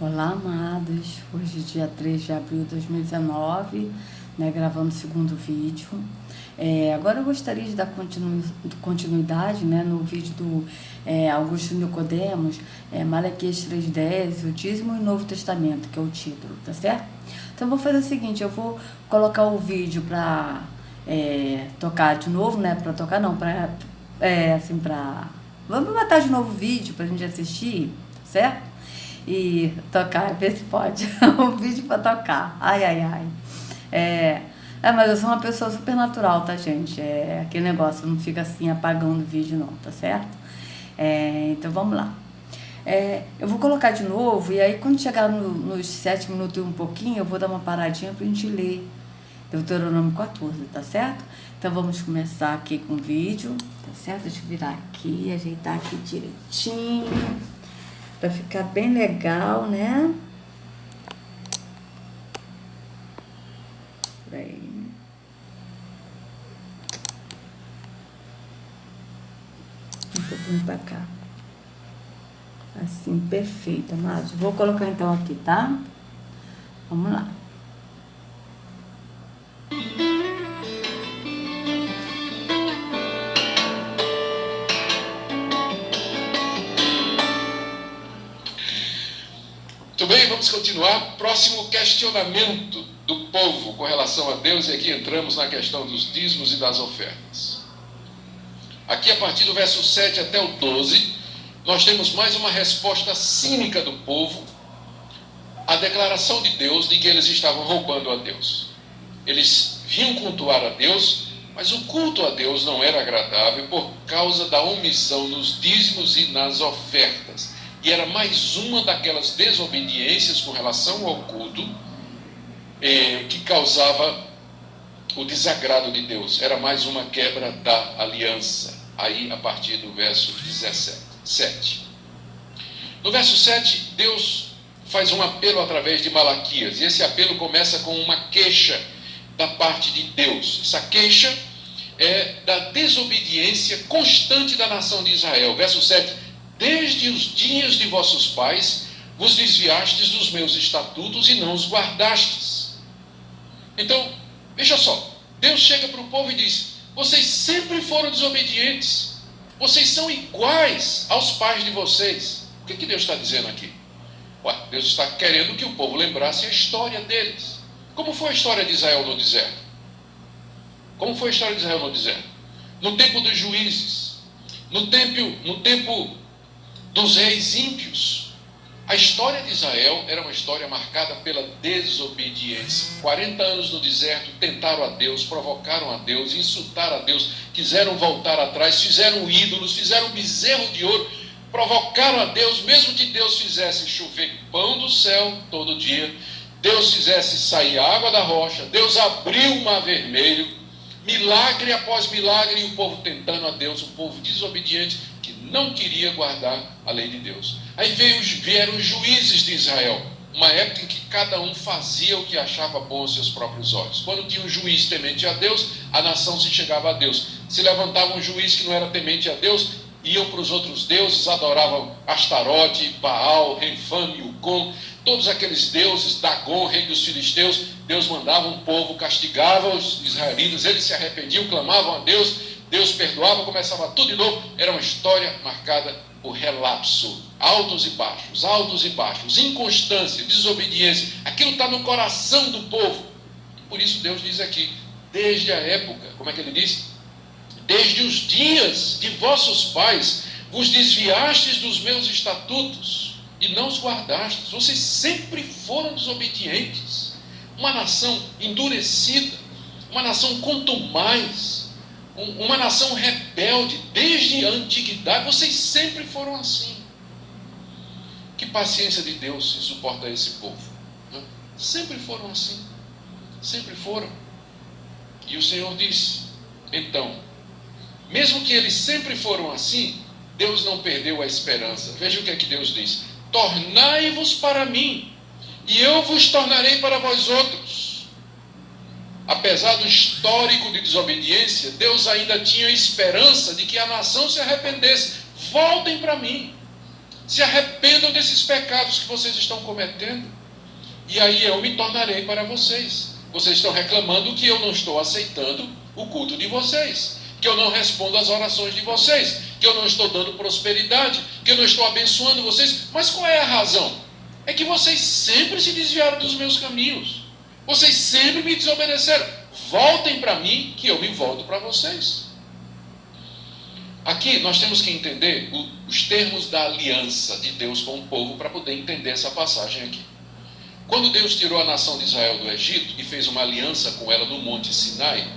Olá, amados. Hoje, dia 3 de abril de 2019, gravando o segundo vídeo. Agora eu gostaria de dar continuidade, no vídeo do Augusto Nicodemos, Malaquias 3,10, o dízimo e o Novo Testamento, que é o título, tá certo? Então eu vou fazer o seguinte, eu vou colocar o vídeo para tocar de novo, para tocar não, vamos botar de novo o vídeo pra gente assistir, tá certo? E tocar, ver se pode. Um vídeo pra tocar. Ai. Mas eu sou uma pessoa super natural, tá, gente? Aquele negócio, não fica assim apagando o vídeo, não, tá certo? Então vamos lá. Eu vou colocar de novo, e aí quando chegar nos 7 minutos e um pouquinho, eu vou dar uma paradinha pra gente ler Deuteronômio 14, tá certo? Então vamos começar aqui com o vídeo, tá certo? Deixa eu virar aqui, ajeitar aqui direitinho, pra ficar bem legal, né? Peraí. Um pouquinho pra cá. Assim, perfeito, amados. Vou colocar então aqui, tá? Vamos lá. Muito bem, vamos continuar. Próximo questionamento do povo com relação a Deus, e aqui entramos na questão dos dízimos e das ofertas. Aqui, a partir do verso 7 até o 12, nós temos mais uma resposta cínica do povo à declaração de Deus de que eles estavam roubando a Deus. Eles vinham cultuar a Deus, mas o culto a Deus não era agradável por causa da omissão nos dízimos e nas ofertas. E era mais uma daquelas desobediências com relação ao culto que causava o desagrado de Deus. Era mais uma quebra da aliança. Aí, a partir do verso 17. No verso 7, Deus faz um apelo através de Malaquias. E esse apelo começa com uma queixa da parte de Deus. Essa queixa é da desobediência constante da nação de Israel. Verso 7. Desde os dias de vossos pais, vos desviastes dos meus estatutos e não os guardastes. Então, veja só, Deus chega para o povo e diz: vocês sempre foram desobedientes, vocês são iguais aos pais de vocês. O que Deus está dizendo aqui? Deus está querendo que o povo lembrasse a história deles. Como foi a história de Israel no deserto? Como foi a história de Israel no deserto? No tempo dos juízes, no tempo dos reis ímpios, a história de Israel era uma história marcada pela desobediência. 40 anos no deserto, tentaram a Deus, provocaram a Deus, insultaram a Deus, quiseram voltar atrás, fizeram ídolos, fizeram bezerro de ouro, provocaram a Deus, mesmo que Deus fizesse chover pão do céu todo dia, Deus fizesse sair água da rocha, Deus abriu o mar vermelho, milagre após milagre, e o povo tentando a Deus, o povo desobediente, que não queria guardar a lei de Deus. Aí vieram os juízes de Israel, uma época em que cada um fazia o que achava bom aos seus próprios olhos. Quando tinha um juiz temente a Deus, a nação se chegava a Deus. Se levantava um juiz que não era temente a Deus, iam para os outros deuses, adoravam Astarote, Baal, Renfã, Milcom, todos aqueles deuses, Dagon, rei dos filisteus. Deus mandava um povo, castigava os israelitas, eles se arrependiam, clamavam a Deus, Deus perdoava, começava tudo de novo. Era uma história marcada por relapso, altos e baixos, inconstância, desobediência. Aquilo está no coração do povo. Por isso Deus diz aqui, desde a época, como é que ele diz? Desde os dias de vossos pais, vos desviastes dos meus estatutos e não os guardastes. Vocês sempre foram desobedientes. Uma nação endurecida, uma nação contumaz, uma nação rebelde. Desde a antiguidade, vocês sempre foram assim. Que paciência de Deus se suporta a esse povo, né? Sempre foram assim. Sempre foram. E o Senhor diz, então, mesmo que eles sempre foram assim, Deus não perdeu a esperança. Veja o que é que Deus diz: tornai-vos para mim, e eu vos tornarei para vós outros. Apesar do histórico de desobediência, Deus ainda tinha esperança de que a nação se arrependesse. Voltem para mim, Se arrependam desses pecados que vocês estão cometendo, e aí eu me tornarei para vocês. Vocês estão reclamando que eu não estou aceitando o culto de vocês, que eu não respondo às orações de vocês, que eu não estou dando prosperidade, que eu não estou abençoando vocês. Mas qual é a razão? É que vocês sempre se desviaram dos meus caminhos. Vocês sempre me desobedeceram. Voltem para mim, que eu me volto para vocês. Aqui nós temos que entender os termos da aliança de Deus com o povo para poder entender essa passagem aqui. Quando Deus tirou a nação de Israel do Egito e fez uma aliança com ela no Monte Sinai,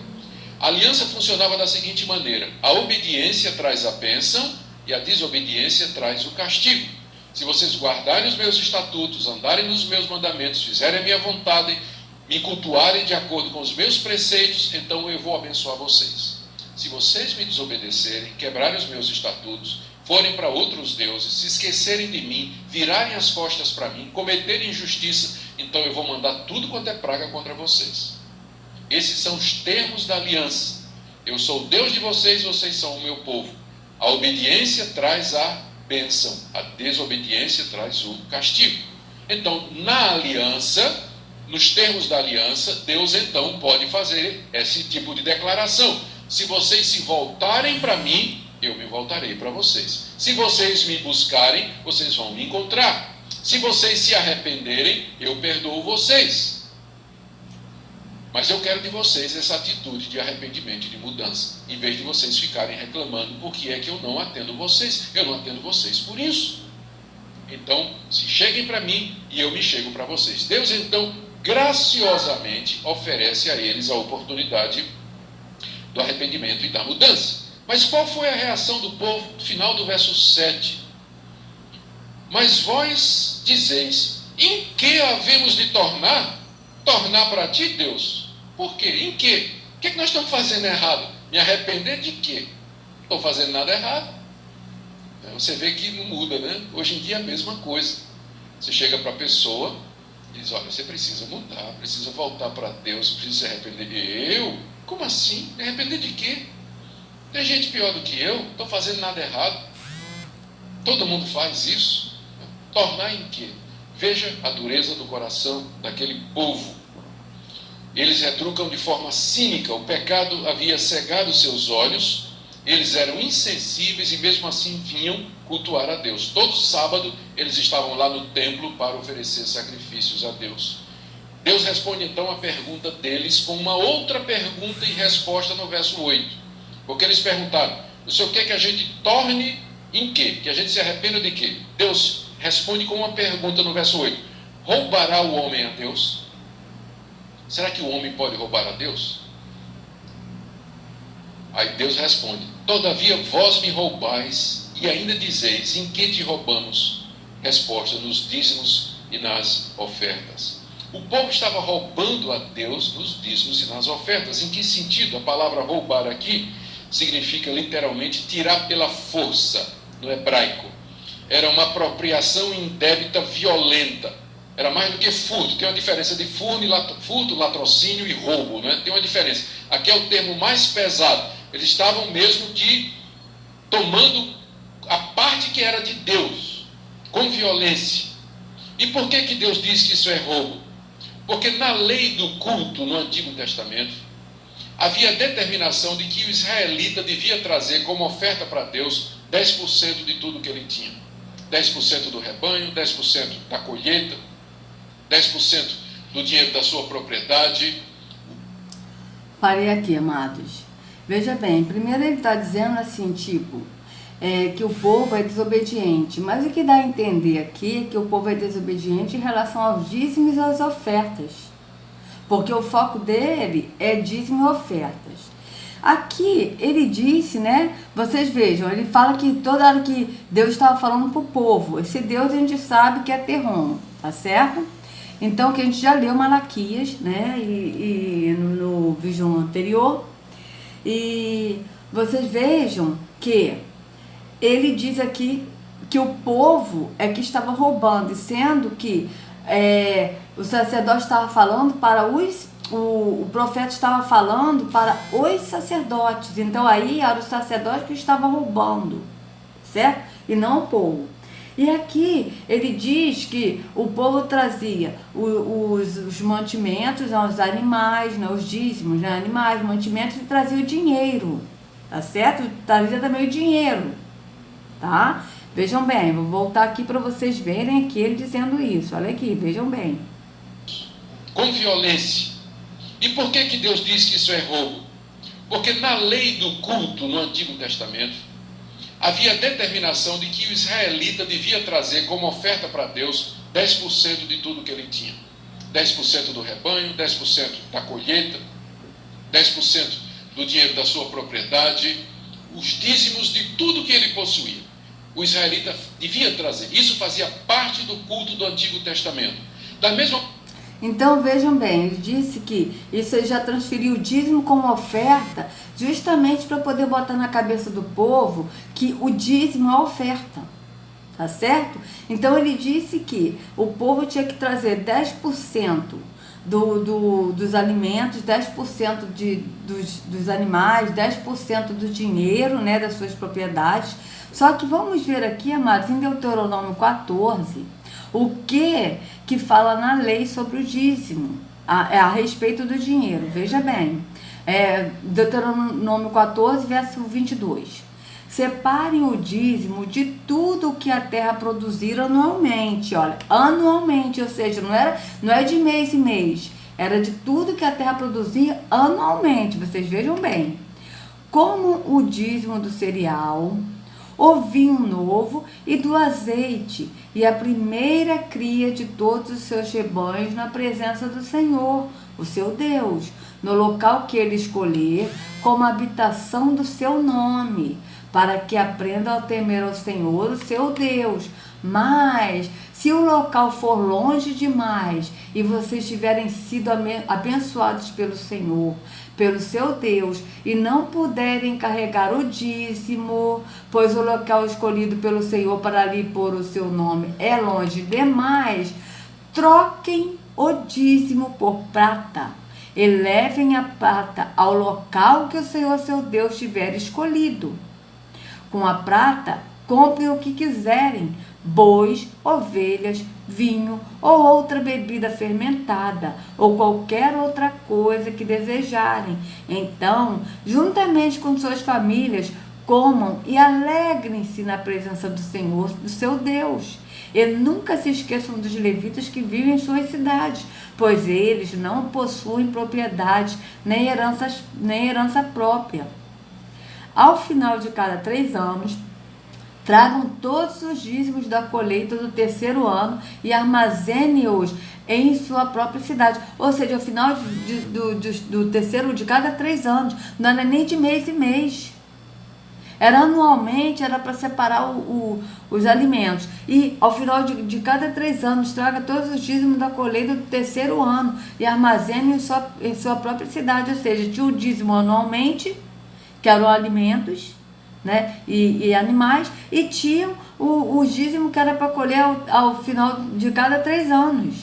a aliança funcionava da seguinte maneira: a obediência traz a bênção e a desobediência traz o castigo. Se vocês guardarem os meus estatutos, andarem nos meus mandamentos, fizerem a minha vontade, me cultuarem de acordo com os meus preceitos, então eu vou abençoar vocês. Se vocês me desobedecerem, quebrarem os meus estatutos, forem para outros deuses, se esquecerem de mim, virarem as costas para mim, cometerem injustiça, então eu vou mandar tudo quanto é praga contra vocês. Esses são os termos da aliança. Eu sou o Deus de vocês, vocês são o meu povo. A obediência traz a bênção, a desobediência traz o castigo. Então, na aliança, nos termos da aliança, Deus então pode fazer esse tipo de declaração: se vocês se voltarem para mim, eu me voltarei para vocês. Se vocês me buscarem, vocês vão me encontrar. Se vocês se arrependerem, eu perdoo vocês. Mas eu quero de vocês essa atitude de arrependimento e de mudança, em vez de vocês ficarem reclamando por que é que eu não atendo vocês. Eu não atendo vocês por isso. Então, se cheguem para mim e eu me chego para vocês. Deus então graciosamente oferece a eles a oportunidade do arrependimento e da mudança. Mas qual foi a reação do povo no final do verso 7? Mas vós dizeis: em que havemos de tornar para ti, Deus? Por quê? Em quê? O que é que nós estamos fazendo errado? Me arrepender de quê? Não estou fazendo nada errado. Você vê que não muda, né? Hoje em dia é a mesma coisa. Você chega para a pessoa e diz: olha, você precisa mudar, precisa voltar para Deus, precisa se arrepender. Eu? Como assim? Me arrepender de quê? Tem gente pior do que eu, não estou fazendo nada errado. Todo mundo faz isso. Tornar em quê? Veja a dureza do coração daquele povo. Eles retrucam de forma cínica. O pecado havia cegado seus olhos. Eles eram insensíveis e mesmo assim vinham cultuar a Deus. Todo sábado eles estavam lá no templo para oferecer sacrifícios a Deus. Deus responde então a pergunta deles com uma outra pergunta e resposta no verso 8. Porque eles perguntaram: o senhor quer que a gente torne em quê? Que a gente se arrependa de quê? Deus responde com uma pergunta no verso 8. Roubará o homem a Deus? Será que o homem pode roubar a Deus? Aí Deus responde: todavia vós me roubais e ainda dizeis: em que te roubamos? Resposta: nos dízimos e nas ofertas. O povo estava roubando a Deus nos dízimos e nas ofertas. Em que sentido? A palavra roubar aqui significa literalmente tirar pela força, no hebraico. Era uma apropriação indébita violenta. Era mais do que furto. Tem uma diferença de furto, latrocínio e roubo, né? Tem uma diferença. Aqui é o termo mais pesado. Eles estavam mesmo que tomando a parte que era de Deus, com violência. E por que que Deus diz que isso é roubo? Porque na lei do culto, no Antigo Testamento, havia a determinação de que o israelita devia trazer como oferta para Deus 10% de tudo que ele tinha. 10% do rebanho, 10% da colheita, 10% do dinheiro da sua propriedade. Parei aqui, amados. Veja bem, primeiro ele está dizendo assim, que o povo é desobediente. Mas o que dá a entender aqui é que o povo é desobediente em relação aos dízimos e às ofertas. Porque o foco dele é dízimo e ofertas. Aqui ele disse, né? Vocês vejam, ele fala que toda hora que Deus estava falando para o povo, esse Deus a gente sabe que é Terrom, tá certo? Então, que a gente já leu Malaquias, né? E no vídeo anterior. E vocês vejam que ele diz aqui que o povo é que estava roubando, sendo que o sacerdote estava falando para o profeta estava falando para os sacerdotes. Então aí era o sacerdote que estava roubando, certo? E não o povo. E aqui ele diz que o povo trazia os mantimentos, os animais, né, os dízimos, né, animais, mantimentos, e trazia o dinheiro, tá certo? Trazia também o dinheiro, tá? Vejam bem, vou voltar aqui para vocês verem aqui ele dizendo isso. Olha aqui, vejam bem. Com violência. E por que Deus diz que isso é roubo? Porque na lei do culto no Antigo Testamento, havia determinação de que o israelita devia trazer como oferta para Deus 10% de tudo que ele tinha. 10% do rebanho, 10% da colheita, 10% do dinheiro da sua propriedade, os dízimos de tudo que ele possuía. O israelita devia trazer. Isso fazia parte do culto do Antigo Testamento. Da mesma Então vejam bem, ele disse que isso ele já transferiu o dízimo como oferta, justamente para poder botar na cabeça do povo que o dízimo é oferta, tá certo? Então ele disse que o povo tinha que trazer 10% dos alimentos, 10% dos animais, 10% do dinheiro, né, das suas propriedades. Só que vamos ver aqui, amados, em Deuteronômio 14, o que fala na lei sobre o dízimo, a respeito do dinheiro. Veja bem, Deuteronômio 14, verso 22. Separem o dízimo de tudo o que a terra produzir anualmente. Olha, anualmente, ou seja, não é de mês em mês, era de tudo que a terra produzia anualmente. Vocês vejam bem, como o dízimo do cereal, o vinho novo e do azeite, e a primeira cria de todos os seus rebanhos na presença do Senhor, o seu Deus, no local que ele escolher, como habitação do seu nome, para que aprendam a temer ao Senhor, o seu Deus. Mas, se o local for longe demais e vocês tiverem sido abençoados pelo Senhor, pelo seu Deus, e não puderem carregar o dízimo, pois o local escolhido pelo Senhor para ali pôr o seu nome é longe demais, troquem o dízimo por prata, e levem a prata ao local que o Senhor seu Deus tiver escolhido. Com a prata, comprem o que quiserem, bois, ovelhas, vinho ou outra bebida fermentada, ou qualquer outra coisa que desejarem. Então, juntamente com suas famílias, comam e alegrem-se na presença do Senhor, do seu Deus. E nunca se esqueçam dos levitas que vivem em suas cidades, pois eles não possuem propriedade nem herança própria. Ao final de cada 3 anos, tragam todos os dízimos da colheita do 3º ano e armazene-os em sua própria cidade. Ou seja, ao final do terceiro, de cada 3 anos, não era nem de mês em mês. Era anualmente, era para separar os alimentos. E ao final de cada 3 anos, traga todos os dízimos da colheita do 3º ano e armazene em sua própria cidade. Ou seja, tinha o dízimo anualmente, que eram alimentos, né, e animais, e tinham o dízimo que era para colher ao final de cada 3 anos,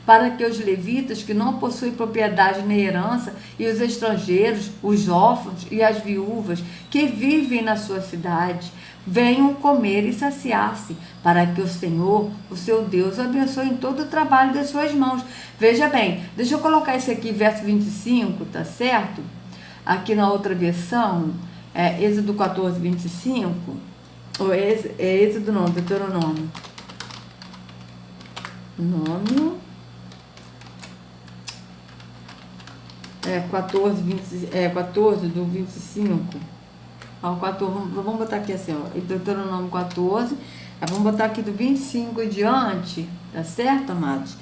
para que os levitas que não possuem propriedade nem herança, e os estrangeiros, os órfãos e as viúvas que vivem na sua cidade, venham comer e saciar-se, para que o Senhor, o seu Deus, abençoe em todo o trabalho das suas mãos. Veja bem, deixa eu colocar isso aqui, verso 25, tá certo? Aqui na outra versão, Êxodo 14, 25, ou Êxodo não, Deuteronômio. Nome. 14 do 25 ao 14, vamos botar aqui assim, ó, Deuteronômio 14, vamos botar aqui do 25 em diante, tá certo, amados?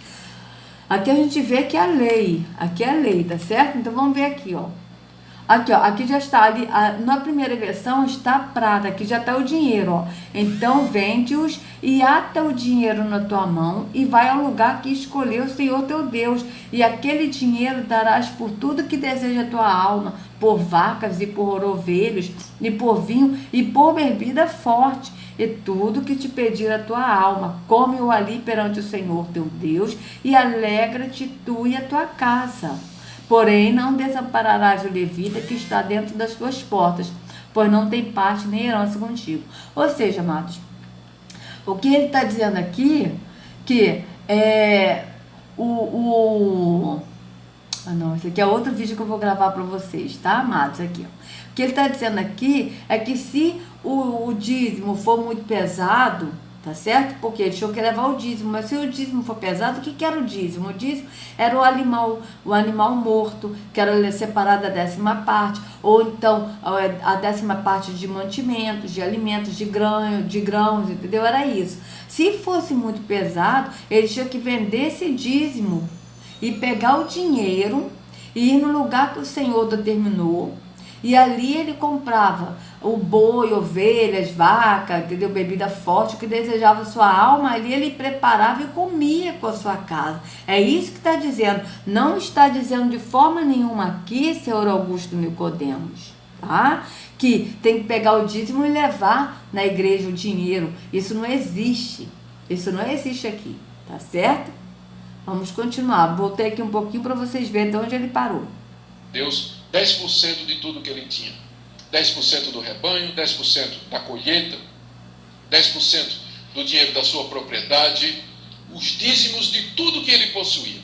Aqui a gente vê que é a lei, tá certo? Então vamos ver aqui, ó. Aqui, ó, aqui já está ali, na primeira versão está a prata, aqui já está o dinheiro, ó. Então vende-os e ata o dinheiro na tua mão e vai ao lugar que escolheu o Senhor teu Deus, e aquele dinheiro darás por tudo que deseja a tua alma, por vacas e por ovelhos, e por vinho e por bebida forte, e tudo que te pedir a tua alma, come-o ali perante o Senhor teu Deus, e alegra-te tu e a tua casa. Porém, não desampararás o levita que está dentro das tuas portas, pois não tem parte nem herança contigo. Ou seja, amados, O que ele está dizendo aqui, que não, esse aqui é outro vídeo que eu vou gravar para vocês, tá, amados? Aqui, ó. O que ele está dizendo aqui é que se o dízimo for muito pesado, tá certo? Porque ele achou que ia levar o dízimo, mas se o dízimo for pesado, o que era o dízimo? O dízimo era o animal morto, que era separado da 10ª parte, ou então a 10ª parte de mantimentos, de alimentos, de grãos, entendeu? Era isso. Se fosse muito pesado, ele tinha que vender esse dízimo e pegar o dinheiro e ir no lugar que o Senhor determinou, e ali ele comprava o boi, ovelhas, vaca, entendeu? Bebida forte, o que desejava sua alma, ali ele preparava e comia com a sua casa. É isso que está dizendo. Não está dizendo de forma nenhuma aqui, senhor Augusto Nicodemos, tá? Que tem que pegar o dízimo e levar na igreja o dinheiro. Isso não existe. Isso não existe aqui, tá certo? Vamos continuar. Voltei aqui um pouquinho para vocês verem de onde ele parou. Deus 10% de tudo que ele tinha. 10% do rebanho, 10% da colheita, 10% do dinheiro da sua propriedade, os dízimos de tudo que ele possuía.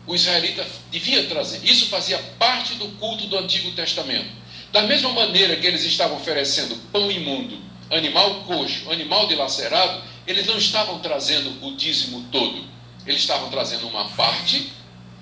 O israelita devia trazer. Isso fazia parte do culto do Antigo Testamento. Da mesma maneira que eles estavam oferecendo pão imundo, animal coxo, animal dilacerado, eles não estavam trazendo o dízimo todo. Eles estavam trazendo uma parte,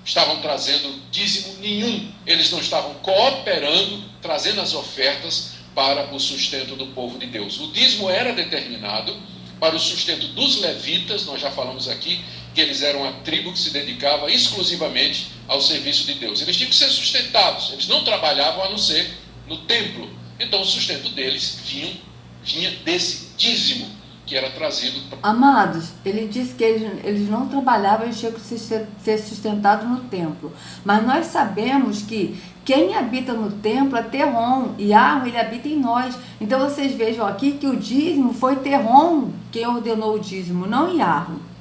estavam trazendo dízimo nenhum. Eles não estavam cooperando, trazendo as ofertas para o sustento do povo de Deus. O dízimo era determinado para o sustento dos levitas. Nós já falamos aqui que eles eram a tribo que se dedicava exclusivamente ao serviço de Deus. Eles tinham que ser sustentados, eles não trabalhavam a não ser no templo. Então o sustento deles vinha desse dízimo que era trazido. Amados, ele disse que eles não trabalhavam, eles tinham que ser sustentados no templo. Mas nós sabemos que quem habita no templo é Terrom, e Yahweh, ele habita em nós. Então vocês vejam aqui que o dízimo foi Terrom quem ordenou o dízimo, não Yahweh.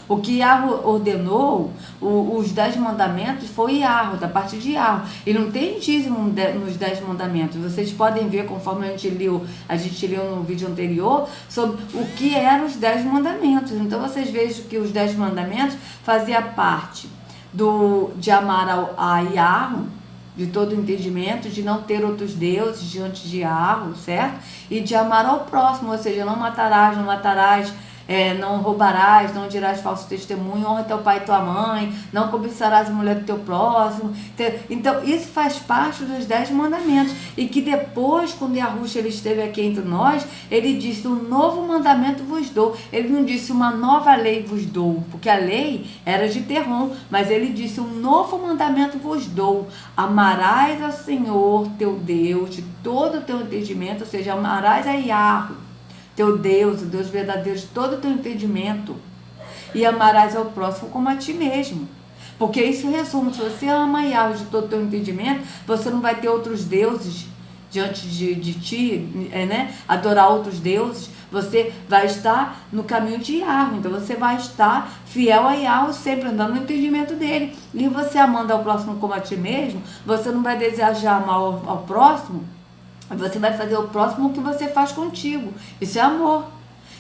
O que Yahweh ordenou, os 10 mandamentos, foi Yahweh, da parte de Yahweh. E não tem dízimo nos 10 mandamentos. Vocês podem ver, conforme a gente leu no vídeo anterior, sobre o que eram os 10 mandamentos. Então vocês vejam que os 10 mandamentos faziam parte de amar a Yahweh, de todo entendimento, de não ter outros deuses diante de Yahweh, certo? E de amar ao próximo, ou seja, não matarás, não roubarás, não dirás falso testemunho, honra teu pai e tua mãe, não cobiçarás a mulher do teu próximo. Então, isso faz parte dos 10 mandamentos. E que depois, quando Yahushua ele esteve aqui entre nós, ele disse: um novo mandamento vos dou. Ele não disse uma nova lei vos dou, porque a lei era de Terrom, mas ele disse: um novo mandamento vos dou. Amarás ao Senhor teu Deus de todo o teu entendimento, ou seja, amarás a Yahweh, teu Deus, o Deus verdadeiro, de todo o teu entendimento, e amarás ao próximo como a ti mesmo. Porque isso resume: se você ama Yahweh de todo o teu entendimento, você não vai ter outros deuses diante de ti, né? Adorar outros deuses. Você vai estar no caminho de Yahweh, então você vai estar fiel a Yahweh, sempre andando no entendimento dele. E você amando ao próximo como a ti mesmo, você não vai desejar mal ao próximo, você vai fazer o próximo o que você faz contigo. Isso é amor.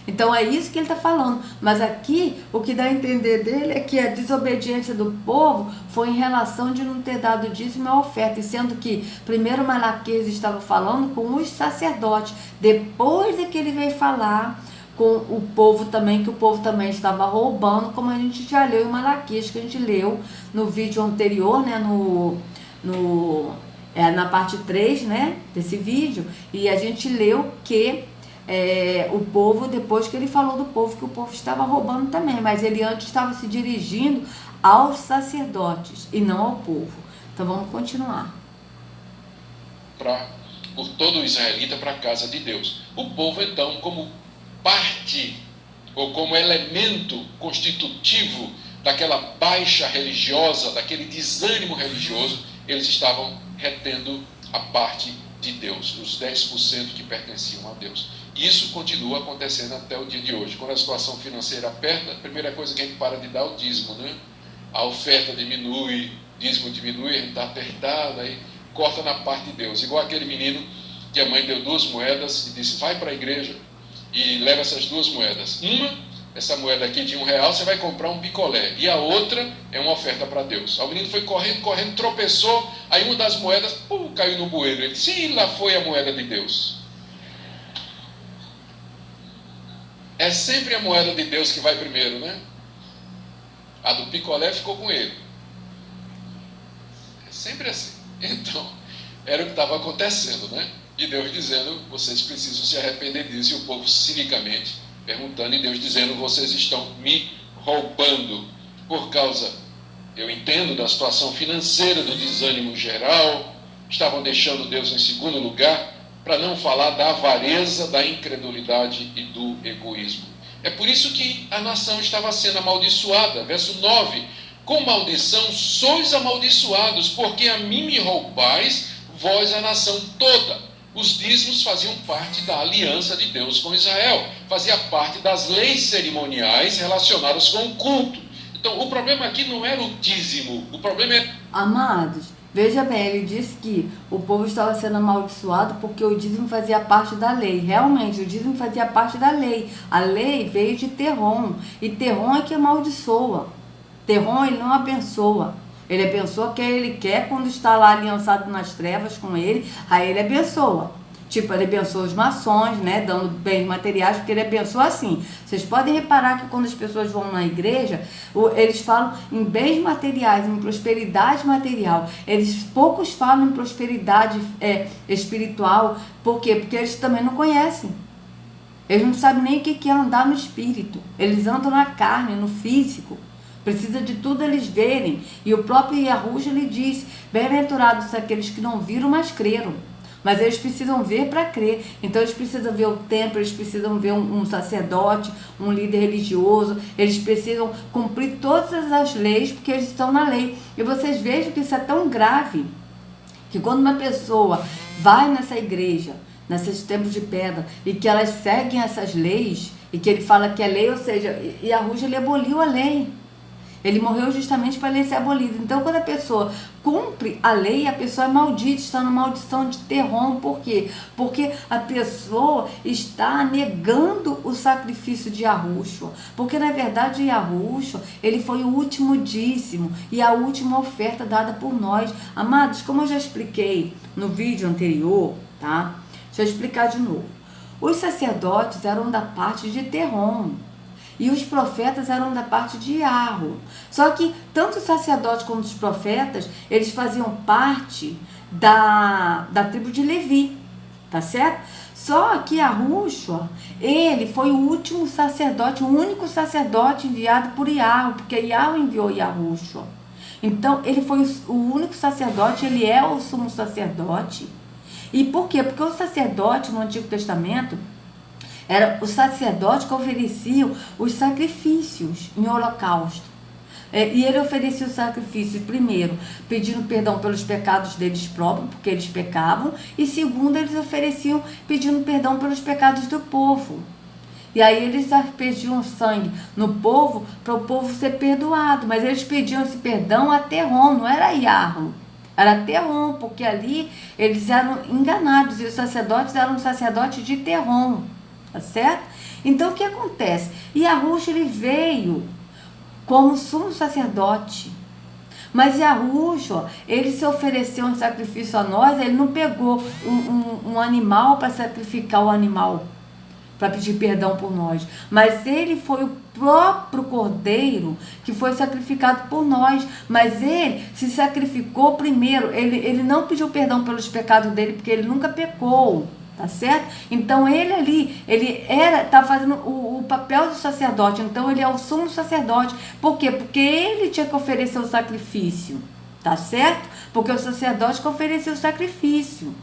Então é isso que ele está falando. Mas aqui o que dá a entender dele é que a desobediência do povo foi em relação de não ter dado dízimo à oferta. E sendo que primeiro Malaquias estava falando com os sacerdotes. Depois é que ele veio falar com o povo também, que o povo também estava roubando, como a gente já leu em Malaquias, que a gente leu no vídeo anterior, né, na parte 3, né, desse vídeo. E a gente leu que o povo, depois que ele falou do povo, que o povo estava roubando também, mas ele antes estava se dirigindo aos sacerdotes e não ao povo. Então vamos continuar. Por todo o israelita para a casa de Deus. O povo, então, como parte ou como elemento constitutivo daquela baixa religiosa, daquele desânimo religioso, eles estavam retendo a parte de Deus, os 10% que pertenciam a Deus. E isso continua acontecendo até o dia de hoje. Quando a situação financeira aperta, a primeira coisa que a gente para de dar é o dízimo, né? A oferta diminui, o dízimo diminui, a gente está apertado, aí corta na parte de Deus. Igual aquele menino que a mãe deu 2 moedas e disse: vai para a igreja e leva essas 2 moedas. Uma essa moeda aqui de R$1, você vai comprar um picolé. E a outra é uma oferta para Deus. Aí o menino foi correndo, correndo, tropeçou. Aí uma das moedas, caiu no bueiro. Ele disse, sim, lá foi a moeda de Deus. É sempre a moeda de Deus que vai primeiro, né? A do picolé ficou com ele. É sempre assim. Então, era o que estava acontecendo, né? E Deus dizendo, vocês precisam se arrepender disso. E o povo cinicamente perguntando, e Deus dizendo, vocês estão me roubando por causa, eu entendo, da situação financeira, do desânimo geral, estavam deixando Deus em segundo lugar, para não falar da avareza, da incredulidade e do egoísmo. É por isso que a nação estava sendo amaldiçoada. Verso 9, com maldição sois amaldiçoados, porque a mim me roubais, vós a nação toda. Os dízimos faziam parte da aliança de Deus com Israel, fazia parte das leis cerimoniais relacionadas com o culto. Então, o problema aqui não era o dízimo, o problema é... Amados, veja bem, ele disse que o povo estava sendo amaldiçoado porque o dízimo fazia parte da lei. Realmente, o dízimo fazia parte da lei. A lei veio de Terrom, e Terrom é que amaldiçoa. Terrom, ele não abençoa. Ele abençoa quem ele quer quando está lá aliançado nas trevas com ele, aí ele abençoa. Tipo, ele abençoa os maçons, né, dando bens materiais, porque ele abençoa assim. Vocês podem reparar que quando as pessoas vão na igreja, eles falam em bens materiais, em prosperidade material. Poucos falam em prosperidade espiritual. Por quê? Porque eles também não conhecem. Eles não sabem nem o que é andar no espírito. Eles andam na carne, no físico. Precisa de tudo eles verem. E o próprio Yahushua, ele diz, bem-aventurados aqueles que não viram, mas creram. Mas eles precisam ver para crer. Então eles precisam ver o templo, eles precisam ver um sacerdote, um líder religioso. Eles precisam cumprir todas as leis, porque eles estão na lei. E vocês vejam que isso é tão grave, que quando uma pessoa vai nessa igreja, nesses templos de pedra, e que elas seguem essas leis, e que ele fala que é lei, ou seja, Yahushua, ele aboliu a lei. Ele morreu justamente para a lei ser abolida. Então, quando a pessoa cumpre a lei, a pessoa é maldita, está na maldição de Terrom. Por quê? Porque a pessoa está negando o sacrifício de Yahushua. Porque, na verdade, Yahushua, ele foi o último dízimo e a última oferta dada por nós. Amados, como eu já expliquei no vídeo anterior, tá? Deixa eu explicar de novo. Os sacerdotes eram da parte de Terrom. E os profetas eram da parte de Yahweh. Só que tanto os sacerdotes como os profetas, eles faziam parte da tribo de Levi, tá certo? Só que Yahushua, ele foi o último sacerdote, o único sacerdote enviado por Yahweh, porque Yahweh enviou Yahushua. Então, ele foi o único sacerdote, ele é o sumo sacerdote. E por quê? Porque o sacerdote no Antigo Testamento era o sacerdote que oferecia os sacrifícios em holocausto. E ele oferecia o sacrifício, primeiro, pedindo perdão pelos pecados deles próprios, porque eles pecavam, e segundo, eles ofereciam pedindo perdão pelos pecados do povo. E aí eles pediam sangue no povo, para o povo ser perdoado, mas eles pediam esse perdão a Terrom, não era Yahweh. Era Terrom, porque ali eles eram enganados, e os sacerdotes eram sacerdotes de Terrom. Tá certo? Então, o que acontece? Yahushua, ele veio como sumo sacerdote. Mas Yahushua, ele se ofereceu um sacrifício a nós, ele não pegou um animal para sacrificar o animal, para pedir perdão por nós. Mas ele foi o próprio cordeiro que foi sacrificado por nós. Mas ele se sacrificou primeiro. Ele não pediu perdão pelos pecados dele, porque ele nunca pecou. Tá certo? Então ele ali, ele tá fazendo o papel do sacerdote. Então ele é o sumo sacerdote. Por quê? Porque ele tinha que oferecer o sacrifício. Tá certo? Porque o sacerdote que ofereceu o sacrifício.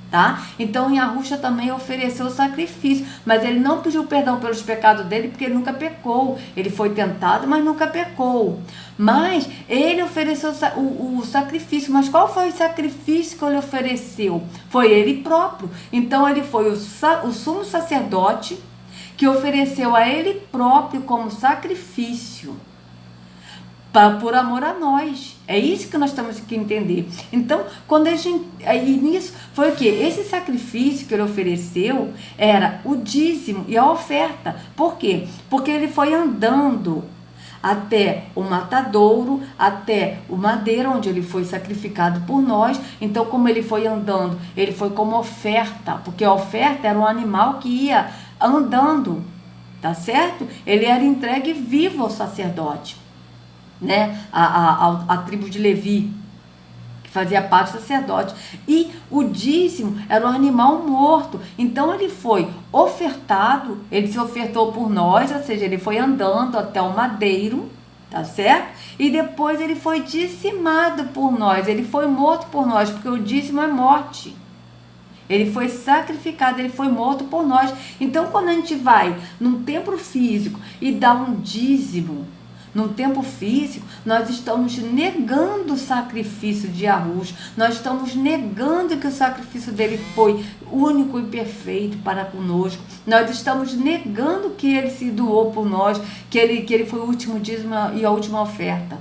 Tá? Então Yahushua também ofereceu o sacrifício, mas ele não pediu perdão pelos pecados dele, porque ele nunca pecou. Ele foi tentado, mas nunca pecou. Mas ele ofereceu o sacrifício. Mas qual foi o sacrifício que ele ofereceu? Foi ele próprio. Então ele foi o sumo sacerdote que ofereceu a ele próprio como sacrifício por amor a nós. É isso que nós temos que entender. Então, quando a gente... Aí nisso foi o quê? Esse sacrifício que ele ofereceu era o dízimo e a oferta. Por quê? Porque ele foi andando até o matadouro, até o madeiro, onde ele foi sacrificado por nós. Então, como ele foi andando, ele foi como oferta, porque a oferta era um animal que ia andando, tá certo? Ele era entregue vivo ao sacerdote, né? A tribo de Levi, que fazia parte do sacerdote. E o dízimo era um animal morto. Então ele foi ofertado, ele se ofertou por nós, ou seja, ele foi andando até o madeiro, tá certo? E depois ele foi dizimado por nós, ele foi morto por nós, porque o dízimo é morte. Ele foi sacrificado, ele foi morto por nós. Então, quando a gente vai num templo físico e dá um dízimo, num templo físico, nós estamos negando o sacrifício de Yahushua. Nós estamos negando que o sacrifício dele foi único e perfeito para conosco. Nós estamos negando que ele se doou por nós, que ele foi o último dízimo e a última oferta.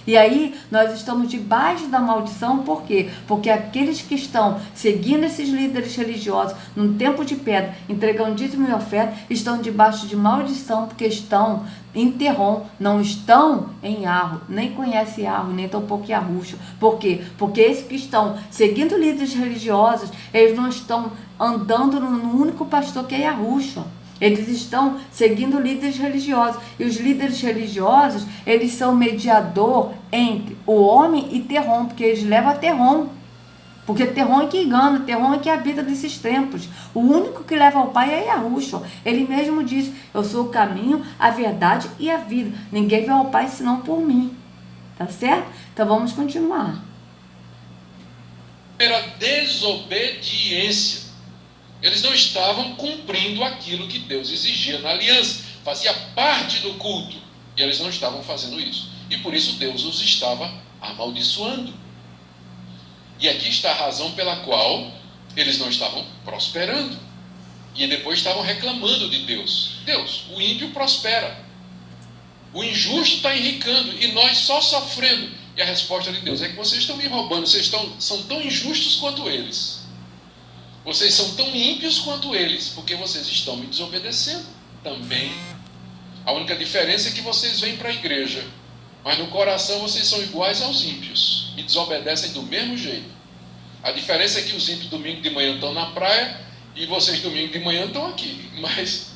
E aí nós estamos debaixo da maldição, por quê? Porque aqueles que estão seguindo esses líderes religiosos num templo de pedra, entregando dízimo e oferta, estão debaixo de maldição, porque estão em Terrom, não estão em Arro, nem conhecem Arro, nem tampouco Yahushua. Por quê? Porque esses que estão seguindo líderes religiosos, eles não estão andando no único pastor que é Yahushua. Eles estão seguindo líderes religiosos. E os líderes religiosos, eles são mediador entre o homem e Terrom, porque eles levam a Terrom. Porque Terrom é que engana, Terrom é que habita desses templos. O único que leva ao Pai é Yahushua. Ele mesmo disse: eu sou o caminho, a verdade e a vida. Ninguém vai ao Pai senão por mim. Tá certo? Então vamos continuar. Era desobediência. Eles não estavam cumprindo aquilo que Deus exigia na aliança. Fazia parte do culto. E eles não estavam fazendo isso. E por isso Deus os estava amaldiçoando. E aqui está a razão pela qual eles não estavam prosperando. E depois estavam reclamando de Deus. Deus, o ímpio prospera. O injusto está enricando. E nós só sofrendo. E a resposta de Deus é que vocês estão me roubando. Vocês são tão injustos quanto eles. Vocês são tão ímpios quanto eles, porque vocês estão me desobedecendo também. A única diferença é que vocês vêm para a igreja, mas no coração vocês são iguais aos ímpios, e desobedecem do mesmo jeito. A diferença é que os ímpios domingo de manhã estão na praia, e vocês domingo de manhã estão aqui. Mas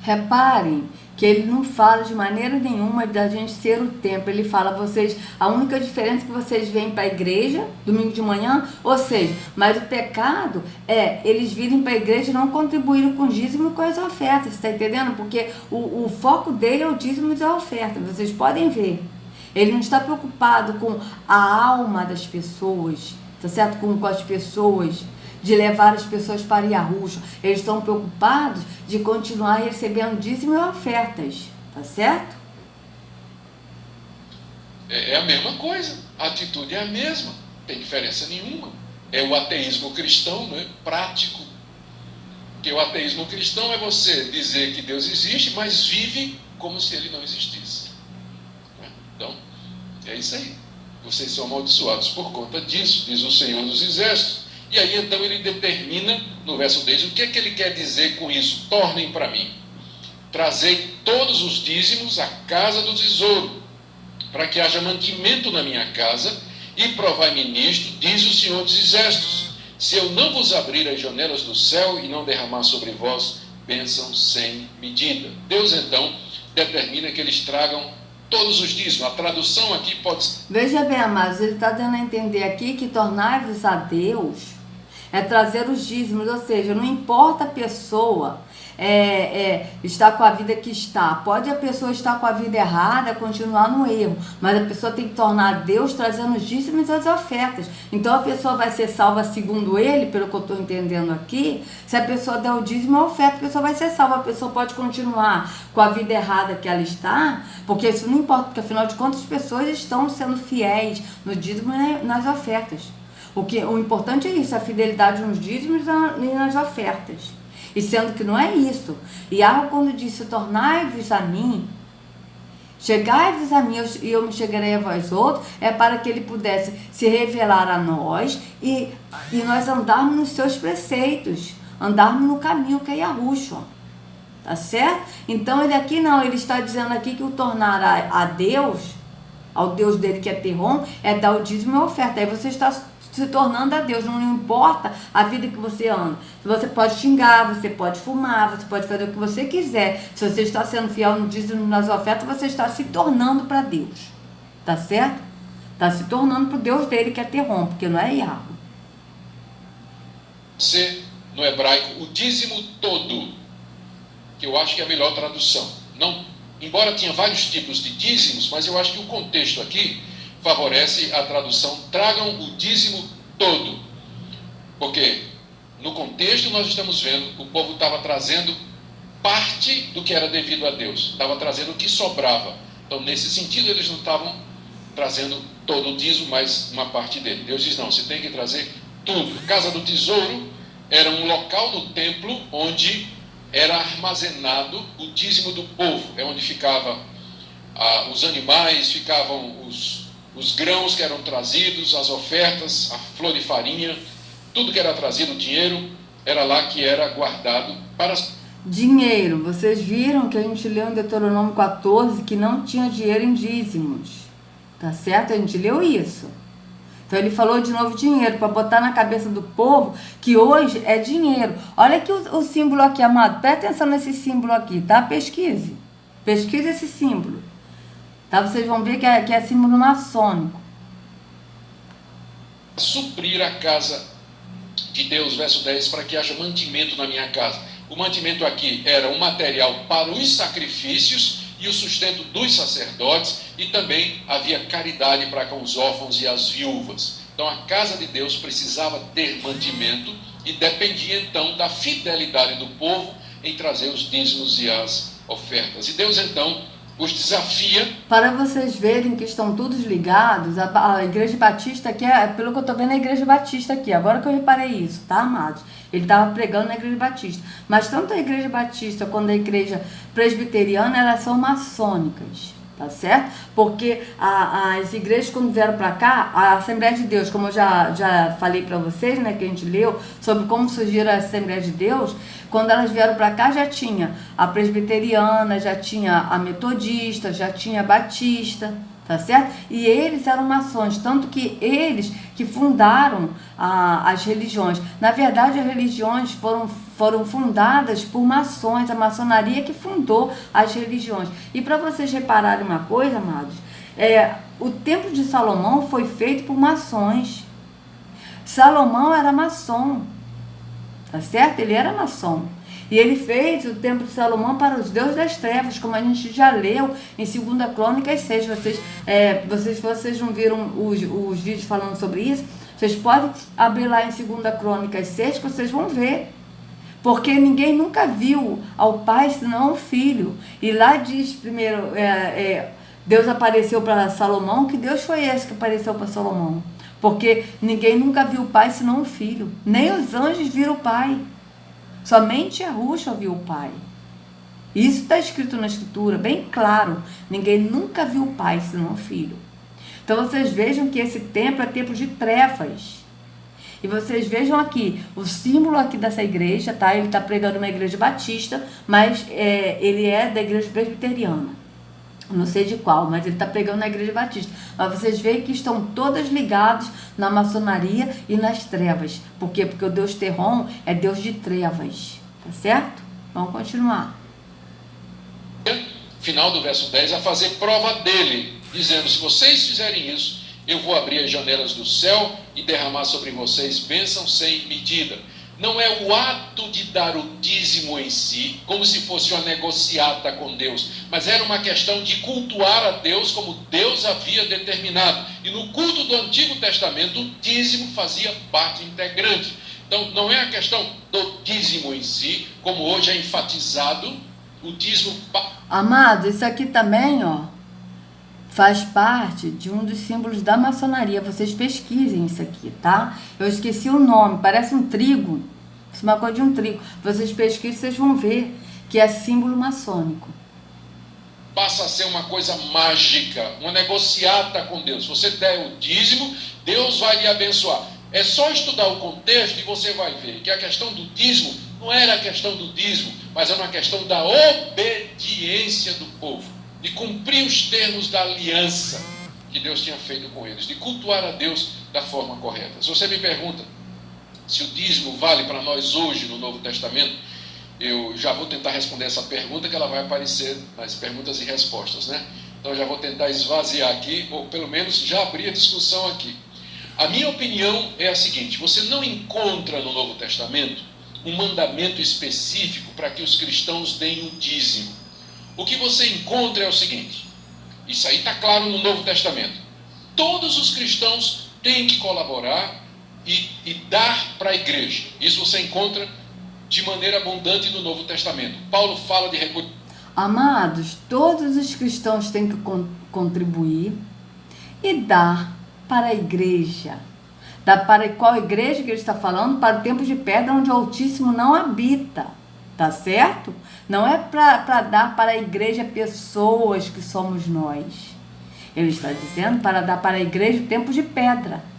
reparem que ele não fala de maneira nenhuma da gente ser o templo. Ele fala, vocês, a única diferença é que vocês vêm para a igreja domingo de manhã, ou seja, mas o pecado é eles virem para a igreja e não contribuírem com o dízimo e com as ofertas, está entendendo? Porque o foco dele é o dízimo e a oferta, vocês podem ver. Ele não está preocupado com a alma das pessoas, tá certo? Com as pessoas, de levar as pessoas para Yahushua. Eles estão preocupados de continuar recebendo dízimo e ofertas, tá certo? É a mesma coisa, a atitude é a mesma, não tem diferença nenhuma. É o ateísmo cristão, não é? Prático. Porque o ateísmo cristão é você dizer que Deus existe, mas vive como se ele não existisse. Então, é isso aí. Vocês são amaldiçoados por conta disso, diz o Senhor dos Exércitos. E aí então ele determina, no verso 10, o que é que ele quer dizer com isso? Tornem para mim. Trazei todos os dízimos à casa do tesouro, para que haja mantimento na minha casa, e provai-me nisto, diz o Senhor dos Exércitos, se eu não vos abrir as janelas do céu e não derramar sobre vós bênção sem medida. Deus então determina que eles tragam todos os dízimos. A tradução aqui pode ser... Veja bem, amados, ele está dando a entender aqui que tornar-vos a Deus é trazer os dízimos, ou seja, não importa a pessoa estar com a vida que está. Pode a pessoa estar com a vida errada, continuar no erro, mas a pessoa tem que tornar a Deus trazendo os dízimos e as ofertas. Então a pessoa vai ser salva segundo ele, pelo que eu estou entendendo aqui. Se a pessoa der o dízimo e a oferta, a pessoa vai ser salva. A pessoa pode continuar com a vida errada que ela está, porque isso não importa, porque afinal de contas as pessoas estão sendo fiéis no dízimo e nas ofertas. O importante é isso, a fidelidade nos dízimos e nas ofertas. E sendo que não é isso. E quando disse, tornai-vos a mim, Chegai-vos a mim e eu me chegarei a vós outros, é para que ele pudesse se revelar a nós e nós andarmos nos seus preceitos, andarmos no caminho que é Yahushua. Tá certo? Então ele aqui não, ele está dizendo aqui que o tornar a Deus, ao Deus dele que é Terron, é dar o dízimo e a oferta. Aí você está se tornando a Deus, não importa a vida que você anda. Você pode xingar, você pode fumar, você pode fazer o que você quiser. Se você está sendo fiel no dízimo e nas ofertas, você está se tornando para Deus. Tá certo? Está se tornando para o Deus dele que é Terron, porque não é Yahweh. Ser no hebraico o dízimo todo, que eu acho que é a melhor tradução. Não, embora tinha vários tipos de dízimos, mas eu acho que o contexto aqui favorece a tradução tragam o dízimo todo. Porque no contexto nós estamos vendo, o povo estava trazendo parte do que era devido a Deus, estava trazendo o que sobrava. Então nesse sentido eles não estavam trazendo todo o dízimo, mas uma parte dele. Deus diz, não, você tem que trazer tudo. A casa do tesouro era um local no templo onde era armazenado o dízimo do povo, é onde ficavam os animais, ficavam os grãos que eram trazidos, as ofertas, a flor de farinha, tudo que era trazido, o dinheiro, era lá que era guardado para as... Dinheiro, vocês viram que a gente leu em Deuteronômio 14 que não tinha dinheiro em dízimos, tá certo? A gente leu isso. Então ele falou de novo dinheiro, para botar na cabeça do povo que hoje é dinheiro. Olha aqui o símbolo aqui, amado. Presta atenção nesse símbolo aqui, tá? Pesquise. Pesquise esse símbolo. Tá? Vocês vão ver que é símbolo maçônico. Suprir a casa de Deus, verso 10, para que haja mantimento na minha casa. O mantimento aqui era um material para os sacrifícios e o sustento dos sacerdotes, e também havia caridade para com os órfãos e as viúvas. Então a casa de Deus precisava ter mantimento e dependia então da fidelidade do povo em trazer os dízimos e as ofertas. E Deus então os desafia. Para vocês verem que estão todos ligados, a Igreja Batista aqui, pelo que eu estou vendo, é a Igreja Batista aqui, agora que eu reparei isso, tá, amados? Ele estava pregando na Igreja Batista. Mas tanto a Igreja Batista quanto a Igreja Presbiteriana, elas são maçônicas, tá certo? Porque as igrejas, quando vieram para cá, a Assembleia de Deus, como eu já falei para vocês, né, que a gente leu sobre como surgiu a Assembleia de Deus, quando elas vieram para cá já tinha a presbiteriana, já tinha a metodista, já tinha a batista, tá certo? E eles eram maçons, tanto que eles que fundaram as religiões. Na verdade, as religiões foram fundadas por maçons, a maçonaria que fundou as religiões. E para vocês repararem uma coisa, amados, o Templo de Salomão foi feito por maçons. Salomão era maçom, tá certo? Ele era maçom. E ele fez o Templo de Salomão para os deuses das trevas, como a gente já leu em 2 Crônicas 6. Vocês não viram os vídeos falando sobre isso? Vocês podem abrir lá em 2 Crônicas 6 que vocês vão ver. Porque ninguém nunca viu ao Pai senão ao Filho. E lá diz primeiro, Deus apareceu para Salomão, que Deus foi esse que apareceu para Salomão. Porque ninguém nunca viu o Pai senão o Filho. Nem os anjos viram o Pai. Somente Yahushua viu o Pai. Isso está escrito na Escritura, bem claro. Ninguém nunca viu o Pai senão o Filho. Então vocês vejam que esse templo é templo de trevas. E vocês vejam aqui, o símbolo aqui dessa igreja, tá? Ele está pregando uma igreja batista, mas ele é da igreja presbiteriana. Não sei de qual, mas ele está pregando na igreja batista. Mas vocês veem que estão todas ligadas na maçonaria e nas trevas. Por quê? Porque o Deus Terron é Deus de trevas. Tá certo? Vamos continuar. Final do verso 10, a fazer prova dele, dizendo, se vocês fizerem isso, eu vou abrir as janelas do céu e derramar sobre vocês bênção sem medida. Não é o ato de dar o dízimo em si, como se fosse uma negociata com Deus, mas era uma questão de cultuar a Deus como Deus havia determinado. E no culto do Antigo Testamento, o dízimo fazia parte integrante. Então, não é a questão do dízimo em si, como hoje é enfatizado, o dízimo... Amado, isso aqui também, faz parte de um dos símbolos da maçonaria. Vocês pesquisem isso aqui, tá? Eu esqueci o nome, parece um trigo. Isso é uma coisa de um trigo. Vocês pesquisem, vocês vão ver que é símbolo maçônico. passa a ser uma coisa mágica, uma negociata com Deus. Se você der o dízimo, Deus vai lhe abençoar. É só estudar o contexto e você vai ver que a questão do dízimo não era a questão do dízimo, mas era uma questão da obediência do povo, de cumprir os termos da aliança que Deus tinha feito com eles, de cultuar a Deus da forma correta. Se você me pergunta se o dízimo vale para nós hoje no Novo Testamento, eu já vou tentar responder essa pergunta, que ela vai aparecer nas perguntas e respostas, né? Então eu já vou tentar esvaziar aqui, ou pelo menos já abrir a discussão aqui. A minha opinião é a seguinte: você não encontra no Novo Testamento um mandamento específico para que os cristãos deem o dízimo. O que você encontra é o seguinte, isso aí está claro no Novo Testamento: todos os cristãos têm que colaborar e dar para a igreja. Isso você encontra de maneira abundante no Novo Testamento. Paulo fala de recursos. Amados, todos os cristãos têm que contribuir e dar para a igreja. Dar para qual igreja que ele está falando? Para o templo de pedra, onde o Altíssimo não habita. Tá certo? Não é para dar para a igreja pessoas que somos nós. Ele está dizendo para dar para a igreja o templo de pedra.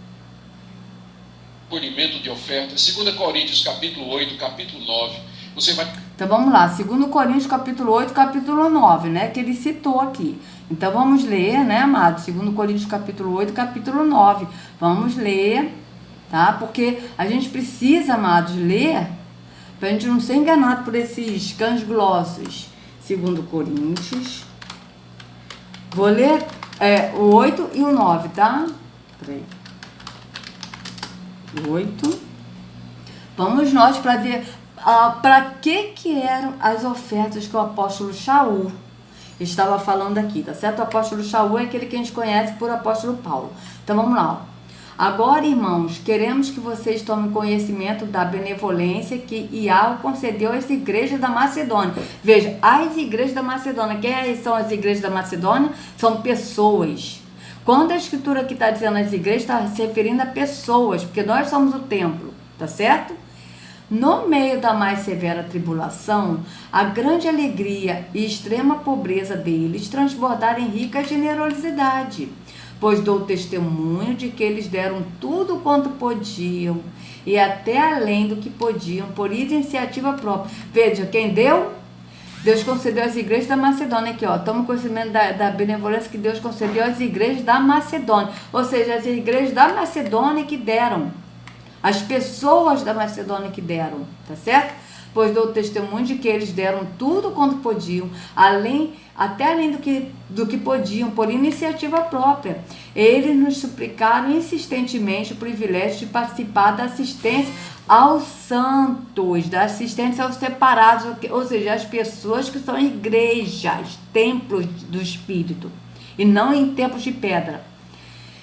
Recolhimento de ofertas. 2 Coríntios capítulo 8, capítulo 9. Você vai... Então vamos lá, 2 Coríntios capítulo 8, capítulo 9, né? Que ele citou aqui. Então vamos ler, né, amado? 2 Coríntios capítulo 8, capítulo 9. Vamos ler, tá? Porque a gente precisa, amados, ler para a gente não ser enganado por esses cães glossos. 2 Coríntios. Vou ler o 8 e o 9, tá? Peraí. 8. Vamos nós para ver para que eram as ofertas que o apóstolo Shaul estava falando aqui, tá certo? O apóstolo Shaul é aquele que a gente conhece por apóstolo Paulo. Então vamos lá. Agora, irmãos, queremos que vocês tomem conhecimento da benevolência que Yahweh concedeu às igrejas da Macedônia. Veja, as igrejas da Macedônia. Quem são as igrejas da Macedônia? São pessoas. Quando a escritura aqui está dizendo as igrejas, está se referindo a pessoas, porque nós somos o templo, tá certo? No meio da mais severa tribulação, a grande alegria e extrema pobreza deles transbordaram em rica generosidade, pois dou testemunho de que eles deram tudo quanto podiam e até além do que podiam, por iniciativa própria. Veja, quem deu? Deus concedeu às igrejas da Macedônia aqui, ó. Toma conhecimento da benevolência que Deus concedeu às igrejas da Macedônia. Ou seja, as igrejas da Macedônia que deram. As pessoas da Macedônia que deram, tá certo? Pois dou testemunho de que eles deram tudo quanto podiam, até além do que podiam, por iniciativa própria. Eles nos suplicaram insistentemente o privilégio de participar da assistência aos santos, da assistência aos separados, ou seja, as pessoas que são igrejas, templos do Espírito, e não em templos de pedra.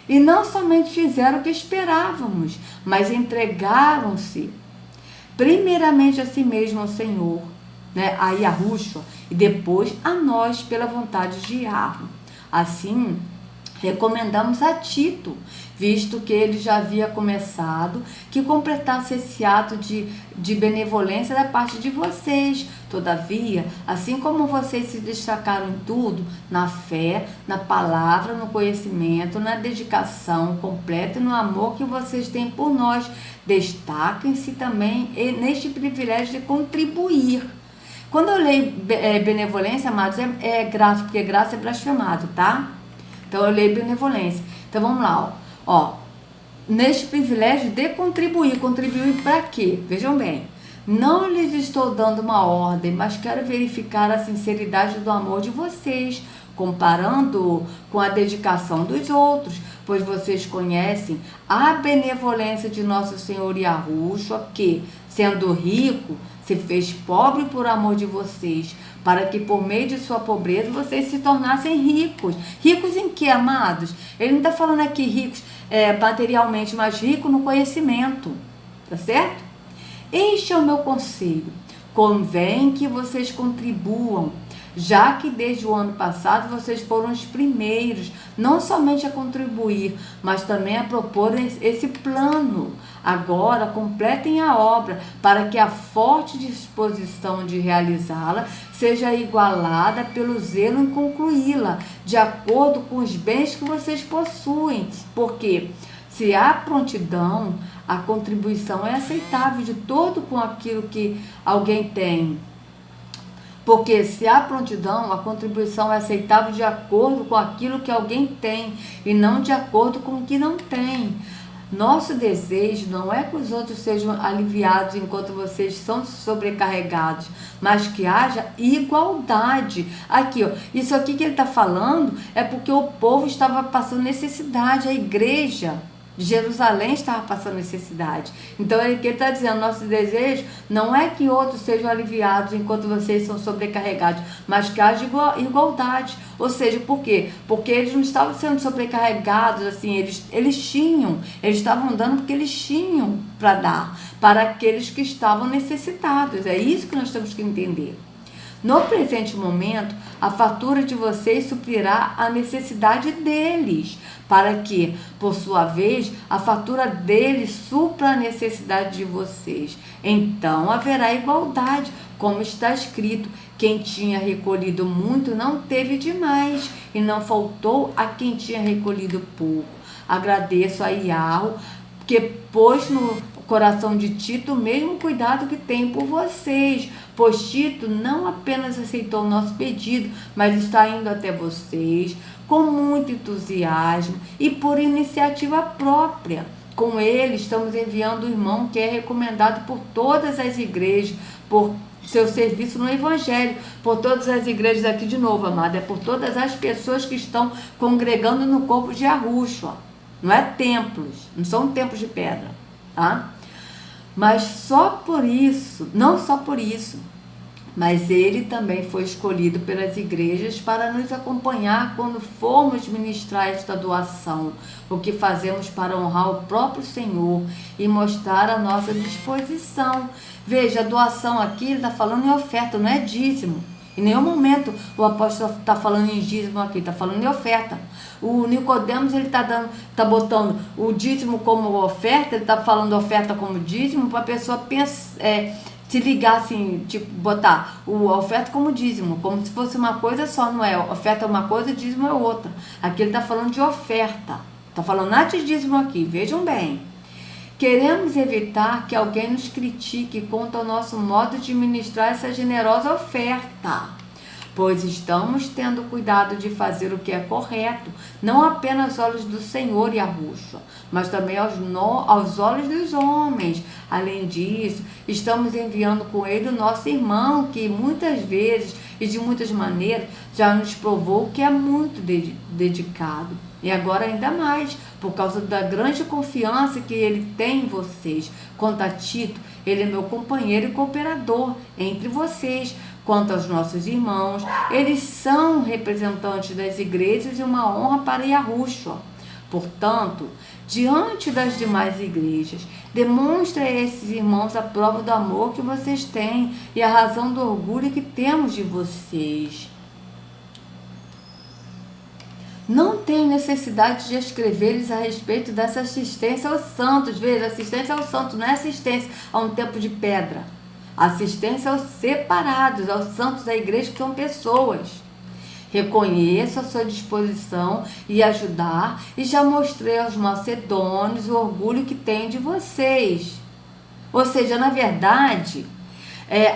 E não somente fizeram o que esperávamos, mas entregaram-se primeiramente a si mesmo ao Senhor, né, a Yahushua, e depois a nós pela vontade de Yahweh. Assim, recomendamos a Tito, visto que ele já havia começado, que completasse esse ato de benevolência da parte de vocês. Todavia, assim como vocês se destacaram em tudo, na fé, na palavra, no conhecimento, na dedicação completa e no amor que vocês têm por nós, destaquem-se também neste privilégio de contribuir. Quando eu leio benevolência, amados, é graça, porque graça é blasfemado, tá? Então eu leio benevolência. Então vamos lá, ó. Neste privilégio de contribuir. Contribuir para quê? Vejam bem. Não lhes estou dando uma ordem, mas quero verificar a sinceridade do amor de vocês, comparando com a dedicação dos outros, pois vocês conhecem a benevolência de nosso Senhor Yahushua, que, sendo rico, se fez pobre por amor de vocês, para que por meio de sua pobreza vocês se tornassem ricos. Ricos em que, amados? Ele não está falando aqui ricos materialmente, mas ricos no conhecimento, tá certo? Este é o meu conselho. Convém que vocês contribuam, já que desde o ano passado vocês foram os primeiros, não somente a contribuir, mas também a propor esse plano. Agora completem a obra, para que a forte disposição de realizá-la seja igualada pelo zelo em concluí-la, de acordo com os bens que vocês possuem. Porque se há prontidão, a contribuição é aceitável de todo com aquilo que alguém tem. Porque se há prontidão, a contribuição é aceitável de acordo com aquilo que alguém tem e não de acordo com o que não tem. Nosso desejo não é que os outros sejam aliviados enquanto vocês são sobrecarregados, mas que haja igualdade. Aqui, ó, isso aqui que ele está falando é porque o povo estava passando necessidade, a igreja de Jerusalém estava passando necessidade. Então ele está dizendo, nosso desejo não é que outros sejam aliviados enquanto vocês são sobrecarregados, mas que haja igualdade. Ou seja, por quê? Porque eles não estavam sendo sobrecarregados, assim, eles estavam dando porque eles tinham para dar para aqueles que estavam necessitados. É isso que nós temos que entender. No presente momento, a fatura de vocês suprirá a necessidade deles, para que, por sua vez, a fatura deles supra a necessidade de vocês. Então haverá igualdade, como está escrito: quem tinha recolhido muito não teve demais, e não faltou a quem tinha recolhido pouco. Agradeço a Yahweh, que pôs no coração de Tito o mesmo cuidado que tem por vocês, pois Tito não apenas aceitou o nosso pedido, mas está indo até vocês com muito entusiasmo e por iniciativa própria. Com ele estamos enviando o irmão que é recomendado por todas as igrejas, por seu serviço no Evangelho, por todas as igrejas aqui de novo, amada, é por todas as pessoas que estão congregando no corpo de Yahushua. Não é templos, não são templos de pedra, tá? Mas só por isso, não só por isso, mas ele também foi escolhido pelas igrejas para nos acompanhar quando formos ministrar esta doação, o que fazemos para honrar o próprio Senhor e mostrar a nossa disposição. Veja, a doação aqui, ele está falando em oferta, não é dízimo. Em nenhum momento o apóstolo está falando em dízimo aqui, está falando em oferta. O Nicodemos, ele está botando o dízimo como oferta, ele está falando oferta como dízimo, para a pessoa se ligar assim, tipo, botar a oferta como dízimo, como se fosse uma coisa só, não é? Oferta é uma coisa, dízimo é outra. Aqui ele está falando de oferta, está falando nada de dízimo aqui, vejam bem. Queremos evitar que alguém nos critique quanto ao nosso modo de ministrar essa generosa oferta, pois estamos tendo cuidado de fazer o que é correto, não apenas aos olhos do Senhor Yahushua, mas também aos olhos dos homens. Além disso, estamos enviando com ele o nosso irmão, que muitas vezes e de muitas maneiras já nos provou que é muito dedicado. E agora ainda mais, por causa da grande confiança que ele tem em vocês. Quanto a Tito, ele é meu companheiro e cooperador entre vocês. Quanto aos nossos irmãos, eles são representantes das igrejas e uma honra para Yahushua. Portanto, diante das demais igrejas, demonstre a esses irmãos a prova do amor que vocês têm e a razão do orgulho que temos de vocês. Não tem necessidade de escrever-lhes a respeito dessa assistência aos santos. Veja, assistência aos santos não é assistência a um templo de pedra. Assistência aos separados, aos santos da igreja, que são pessoas. Reconheço a sua disposição e ajudar, e já mostrei aos macedônios o orgulho que tenho de vocês. Ou seja, na verdade,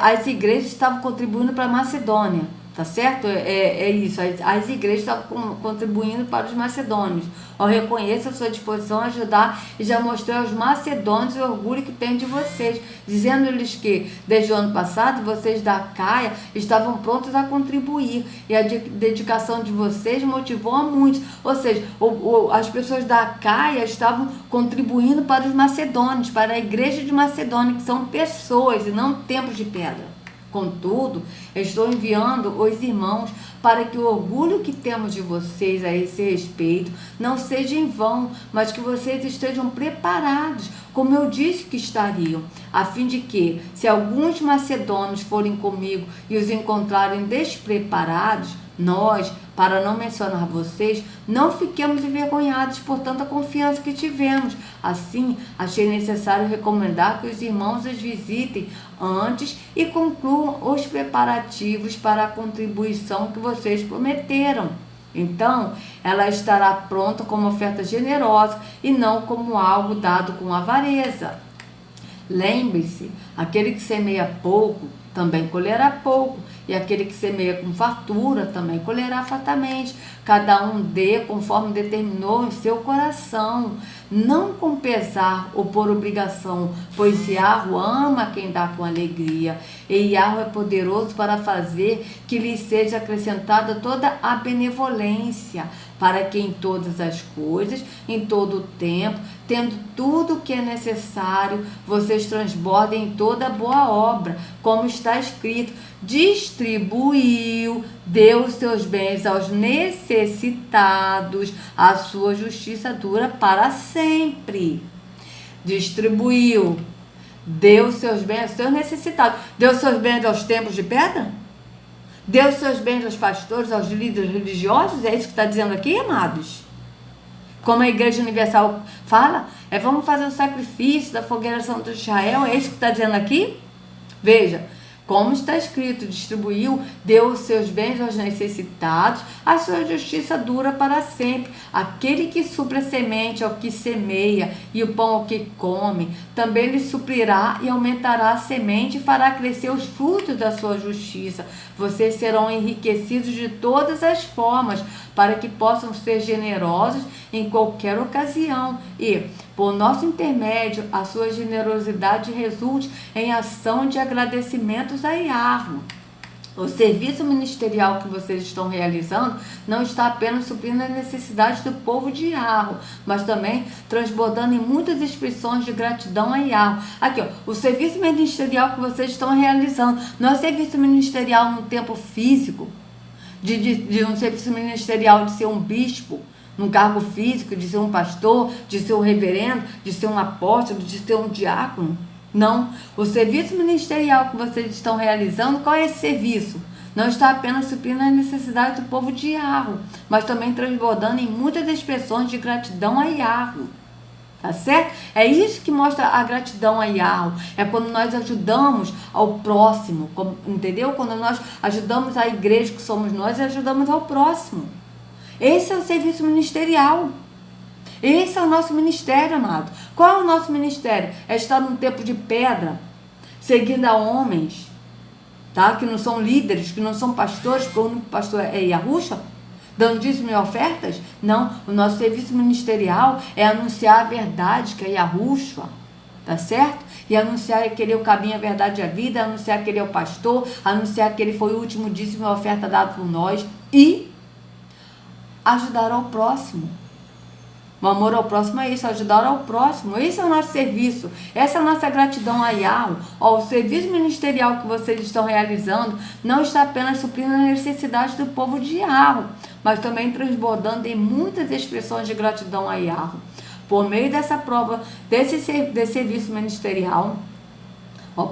as igrejas estavam contribuindo para a Macedônia. Tá certo? É isso. As igrejas estavam contribuindo para os macedônios. Eu reconheço a sua disposição a ajudar e já mostrei aos macedônios o orgulho que tem de vocês, dizendo-lhes que, desde o ano passado, vocês da Acaia estavam prontos a contribuir e a dedicação de vocês motivou a muitos. Ou seja, as pessoas da Acaia estavam contribuindo para os macedônios, para a igreja de Macedônia, que são pessoas e não templos de pedra. Contudo, estou enviando os irmãos para que o orgulho que temos de vocês a esse respeito não seja em vão, mas que vocês estejam preparados, como eu disse que estariam, a fim de que, se alguns macedônios forem comigo e os encontrarem despreparados, nós, para não mencionar vocês, não fiquemos envergonhados por tanta confiança que tivemos. Assim, achei necessário recomendar que os irmãos os visitem antes e concluam os preparativos para a contribuição que vocês prometeram. Então, ela estará pronta como oferta generosa e não como algo dado com avareza. Lembre-se, aquele que semeia pouco também colherá pouco, e aquele que semeia com fartura também colherá fartamente. Cada um dê conforme determinou em seu coração, não com pesar ou por obrigação, pois Yahweh ama quem dá com alegria, e Yahweh é poderoso para fazer que lhe seja acrescentada toda a benevolência, para que em todas as coisas, em todo o tempo, tendo tudo o que é necessário, vocês transbordem em toda boa obra, como está escrito: distribuiu, deu os seus bens aos necessitados, a sua justiça dura para sempre. Distribuiu, deu os seus bens aos seus necessitados. Deu os seus bens aos templos de pedra? Deu os seus bens aos pastores, aos líderes religiosos? É isso que está dizendo aqui, amados? Como a Igreja Universal fala, vamos fazer o sacrifício da fogueira Santa de Israel, é isso que está dizendo aqui? Veja, como está escrito: distribuiu, deu os seus bens aos necessitados, a sua justiça dura para sempre. Aquele que supre a semente ao que semeia e o pão ao que come, também lhe suprirá e aumentará a semente e fará crescer os frutos da sua justiça. Vocês serão enriquecidos de todas as formas, para que possam ser generosos em qualquer ocasião e, por nosso intermédio, a sua generosidade resulte em ação de agradecimentos a Yahweh. O serviço ministerial que vocês estão realizando não está apenas suprindo as necessidades do povo de Yahweh, mas também transbordando em muitas expressões de gratidão a Yahweh. Aqui, ó, o serviço ministerial que vocês estão realizando não é serviço ministerial no tempo físico, de um serviço ministerial de ser um bispo, num cargo físico, de ser um pastor, de ser um reverendo, de ser um apóstolo, de ser um diácono. Não. O serviço ministerial que vocês estão realizando, qual é esse serviço? Não está apenas suprindo as necessidades do povo de Yahweh, mas também transbordando em muitas expressões de gratidão a Yahweh. Tá certo? É isso que mostra a gratidão a Yahweh. É quando nós ajudamos ao próximo, entendeu? Quando nós ajudamos a igreja que somos nós e ajudamos ao próximo. Esse é o serviço ministerial. Esse é o nosso ministério, amado. Qual é o nosso ministério? É estar num tempo de pedra, seguindo a homens, tá? Que não são líderes, que não são pastores, porque o único pastor é Yahushua, dando dízimo e ofertas? Não, o nosso serviço ministerial é anunciar a verdade, que é Yahushua, tá certo? E anunciar que ele é o caminho, a verdade e a vida, anunciar que ele é o pastor, anunciar que ele foi o último dízimo e oferta dado por nós e ajudar ao próximo. O amor ao próximo é isso, ajudar ao próximo. Esse é o nosso serviço, essa é a nossa gratidão a Yahweh. O serviço ministerial que vocês estão realizando não está apenas suprindo as necessidades do povo de Yahweh, mas também transbordando em muitas expressões de gratidão a Yahweh. Por meio dessa prova, desse serviço ministerial,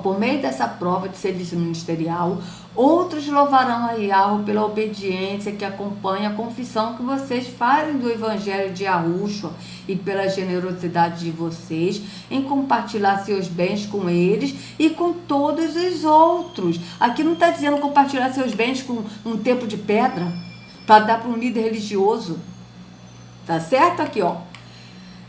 por meio dessa prova de serviço ministerial, outros louvarão a Yahweh pela obediência que acompanha a confissão que vocês fazem do Evangelho de Yahushua e pela generosidade de vocês em compartilhar seus bens com eles e com todos os outros. Aqui não está dizendo compartilhar seus bens com um templo de pedra para dar para um líder religioso. Tá certo? Aqui, ó.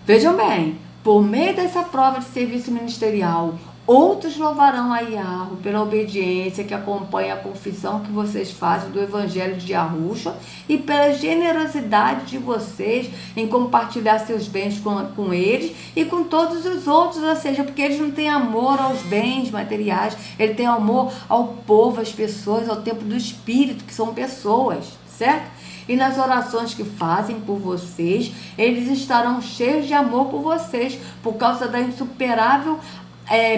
Vejam bem, por meio dessa prova de serviço ministerial, outros louvarão a Yahweh pela obediência que acompanha a confissão que vocês fazem do Evangelho de Yahushua e pela generosidade de vocês em compartilhar seus bens com eles e com todos os outros, ou seja, porque eles não têm amor aos bens materiais, ele tem amor ao povo, às pessoas, ao tempo do Espírito, que são pessoas, certo? E nas orações que fazem por vocês, eles estarão cheios de amor por vocês, por causa da insuperável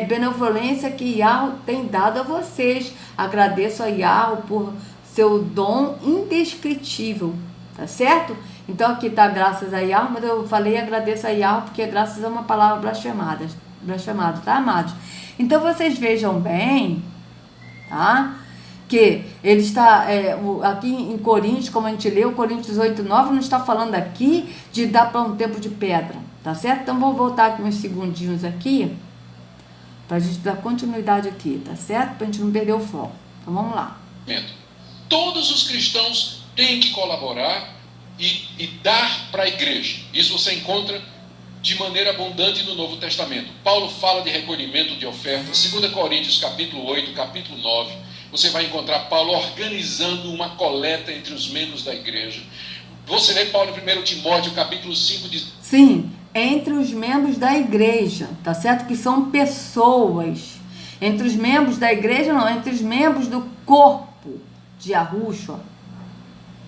benevolência que Yahweh tem dado a vocês. Agradeço a Yahweh por seu dom indescritível, tá certo? Então aqui está graças a Yahweh, mas eu falei agradeço a Yahweh porque graças é uma palavra blasfemada, tá, amados? Então vocês vejam bem, tá? que ele está, aqui em Coríntios, como a gente leu, Coríntios 8:9, não está falando aqui de dar para um tempo de pedra, tá certo? Então, vou voltar aqui uns segundinhos aqui, para a gente dar continuidade aqui, tá certo? Para a gente não perder o foco. Então, vamos lá. Todos os cristãos têm que colaborar e dar para a igreja. Isso você encontra de maneira abundante no Novo Testamento. Paulo fala de recolhimento de ofertas. 2 Coríntios, capítulo 8, capítulo 9. Você vai encontrar Paulo organizando uma coleta entre os membros da igreja. Você lê Paulo em 1 Timóteo, capítulo 5, diz... Sim, entre os membros da igreja, tá certo? Que são pessoas. Entre os membros da igreja, não, entre os membros do corpo de Yahushua,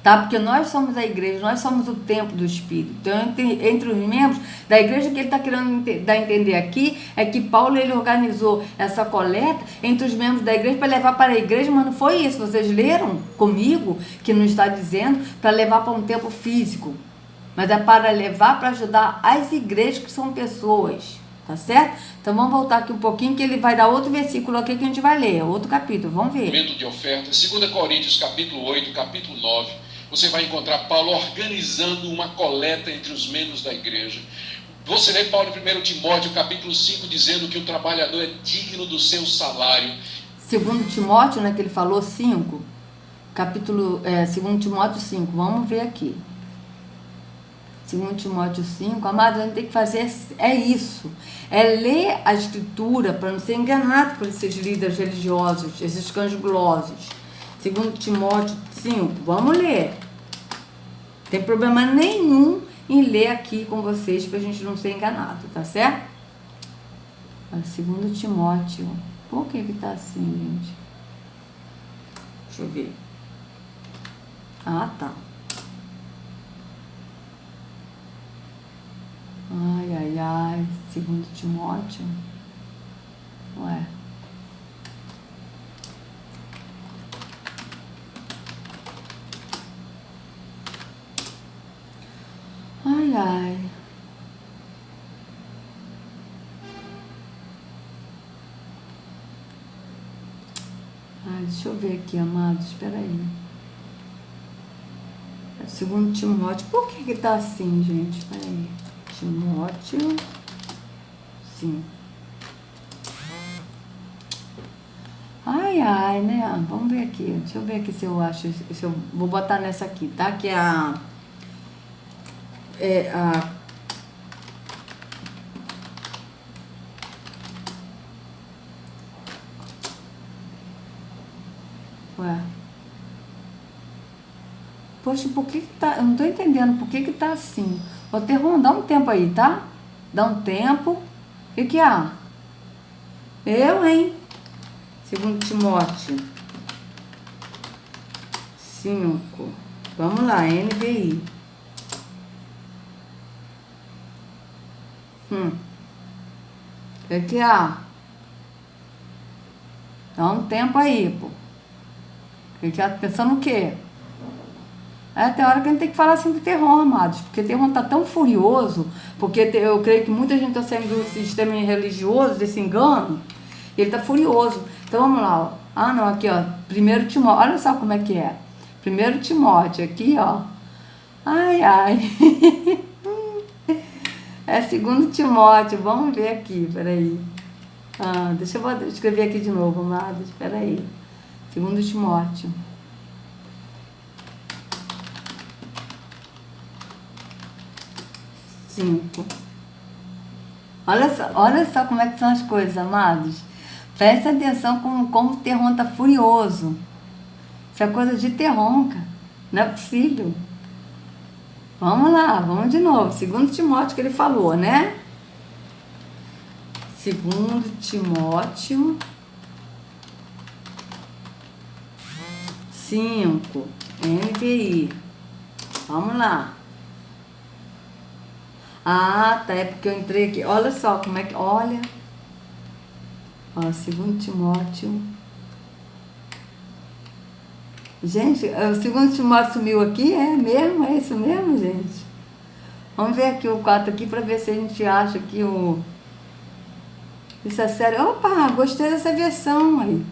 tá? Porque nós somos a igreja, nós somos o templo do Espírito. Então, entre os membros da igreja, o que ele está querendo dar a entender aqui é que Paulo, ele organizou essa coleta entre os membros da igreja para levar para a igreja, mas não foi isso. Vocês leram comigo que não está dizendo para levar para um templo físico, mas é para levar, para ajudar as igrejas que são pessoas, tá certo? Então vamos voltar aqui um pouquinho, que ele vai dar outro versículo aqui que a gente vai ler, outro capítulo, vamos ver. De ofertas, 2 Coríntios, capítulo 8, capítulo 9, você vai encontrar Paulo organizando uma coleta entre os membros da igreja. Você lê Paulo em 1 Timóteo, capítulo 5, dizendo que o trabalhador é digno do seu salário. 2 Timóteo, né, que ele falou 5, capítulo, 2 Timóteo 5, vamos ver aqui. 2 Timóteo 5, amados, a gente tem que fazer isso, ler a escritura para não ser enganado por esses líderes religiosos, esses cães gulosos. 2 Timóteo 5, vamos ler. Não tem problema nenhum em ler aqui com vocês para a gente não ser enganado, tá certo? 2 Timóteo, por que tá assim, gente? Deixa eu ver. Ah, tá. Ai, 2 Timóteo. Ué. Ai. Deixa eu ver aqui, amados, espera aí. 2 Timóteo, por que tá assim, gente? Espera aí. Timóteo 5. Ai, né? Vamos ver aqui. Deixa eu ver aqui se eu acho. Se eu vou botar nessa aqui, tá? Que é a. Ué. Poxa, por que tá. Eu não tô entendendo por que tá assim. Ô, Terron, dá um tempo aí, tá? Dá um tempo. O que há? Eu, hein? 2 Timóteo 5. Vamos lá, NVI. O que há? Dá um tempo aí, pô. O que há? Pensando o quê? Tem hora que a gente tem que falar assim do Terron, amados, porque o Terron tá tão furioso, porque eu creio que muita gente está saindo do sistema religioso, desse engano, e ele tá furioso. Então vamos lá, ó. Não, aqui, ó, 1 Timóteo, olha só como é que é. 1 Timóteo, aqui, ó. Ai. É 2 Timóteo, vamos ver aqui, peraí. Deixa eu escrever aqui de novo, amados, peraí. 2 Timóteo. 5. Olha só como é que são as coisas, amados. Presta atenção como o Terron tá furioso. Isso é coisa de Terron, cara. Não é possível. Vamos lá, vamos de novo. 2 Timóteo que ele falou, né? 2 Timóteo 5. NVI. Vamos lá. Tá, é porque eu entrei aqui. Olha só como é que... Olha. 2 Timóteo. Gente, o 2 Timóteo sumiu aqui? É mesmo? É isso mesmo, gente? Vamos ver aqui o 4 aqui para ver se a gente acha que o... Isso é sério. Opa, gostei dessa versão aí.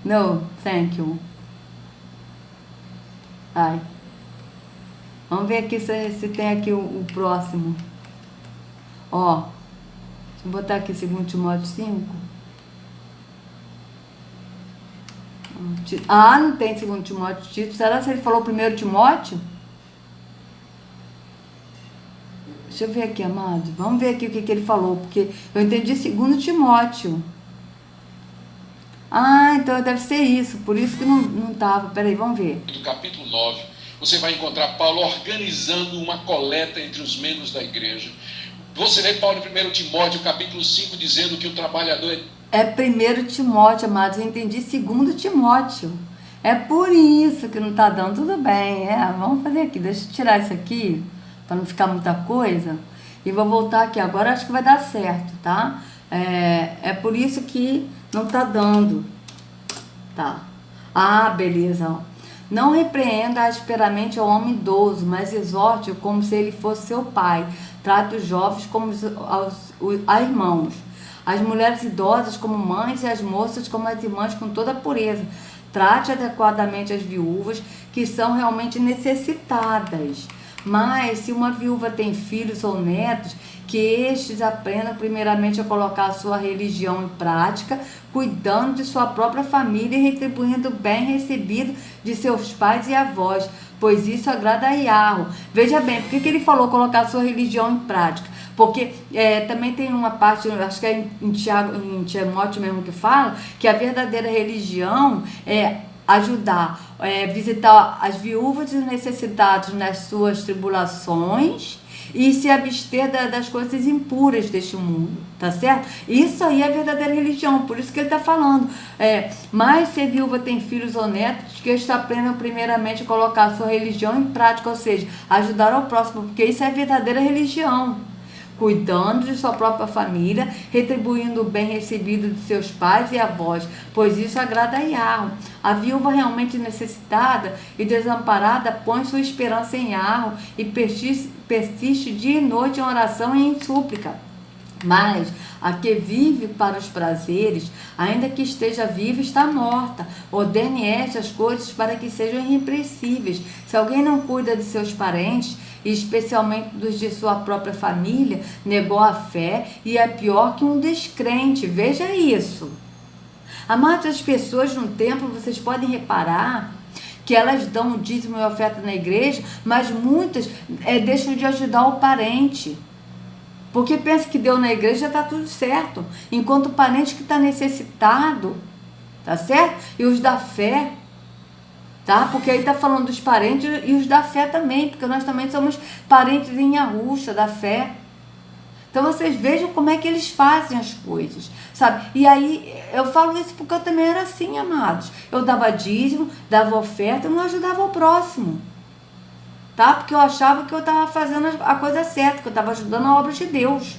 No, thank you. Ai. Vamos ver aqui se tem aqui o próximo. Ó, deixa eu botar aqui 2 Timóteo 5. Ah, não tem 2 Timóteo Tito. Será que ele falou 1 Timóteo? Deixa eu ver aqui, amado. Vamos ver aqui o que ele falou, porque eu entendi 2 Timóteo. Ah, então deve ser isso. Por isso que não estava. Peraí, vamos ver. No capítulo 9, você vai encontrar Paulo organizando uma coleta entre os membros da igreja. Você vê Paulo em 1 Timóteo, capítulo 5, dizendo que o trabalhador é 1 Timóteo, amados. Eu entendi 2 Timóteo. É por isso que não está dando. Tudo bem, vamos fazer aqui. Deixa eu tirar isso aqui, para não ficar muita coisa. E vou voltar aqui. Agora acho que vai dar certo, tá? É por isso que não está dando. Tá. Ah, beleza. Não repreenda asperamente ao homem idoso, mas exorte-o como se ele fosse seu pai. Trate os jovens como a irmãos. As mulheres idosas como mães e as moças como as irmãs com toda a pureza. Trate adequadamente as viúvas que são realmente necessitadas. Mas se uma viúva tem filhos ou netos, que estes aprendam primeiramente a colocar a sua religião em prática, cuidando de sua própria família e retribuindo o bem recebido de seus pais e avós, pois isso agrada a Yahweh. Veja bem, por que ele falou colocar a sua religião em prática? Porque também tem uma parte, acho que é em Timóteo mesmo que fala, que a verdadeira religião é ajudar, visitar as viúvas e os necessitados nas suas tribulações e se abster das coisas impuras deste mundo, tá certo? Isso aí é a verdadeira religião, por isso que ele está falando. Mas se a viúva tem filhos ou netos, que eles aprendam primeiramente a colocar a sua religião em prática, ou seja, ajudar ao próximo, porque isso é a verdadeira religião. Cuidando de sua própria família, retribuindo o bem recebido de seus pais e avós, pois isso agrada a Yahweh. A viúva realmente necessitada e desamparada põe sua esperança em Yahweh e persiste dia e noite em oração e em súplica. Mas a que vive para os prazeres, ainda que esteja viva, está morta. Ordene estas coisas para que sejam irrepreensíveis. Se alguém não cuida de seus parentes, e especialmente dos de sua própria família, negou a fé e é pior que um descrente. Veja isso. Amados, as pessoas no templo, vocês podem reparar que elas dão o dízimo e oferta na igreja, mas muitas deixam de ajudar o parente. Porque pensa que deu na igreja, está tudo certo. Enquanto o parente que está necessitado, tá certo? E os da fé, tá? Porque aí está falando dos parentes e os da fé também, porque nós também somos parentes em Yahushua, da fé. Então vocês vejam como é que eles fazem as coisas, sabe? E aí eu falo isso porque eu também era assim, amados. Eu dava dízimo, dava oferta, eu não ajudava o próximo, tá? Porque eu achava que eu estava fazendo a coisa certa, que eu estava ajudando a obra de Deus,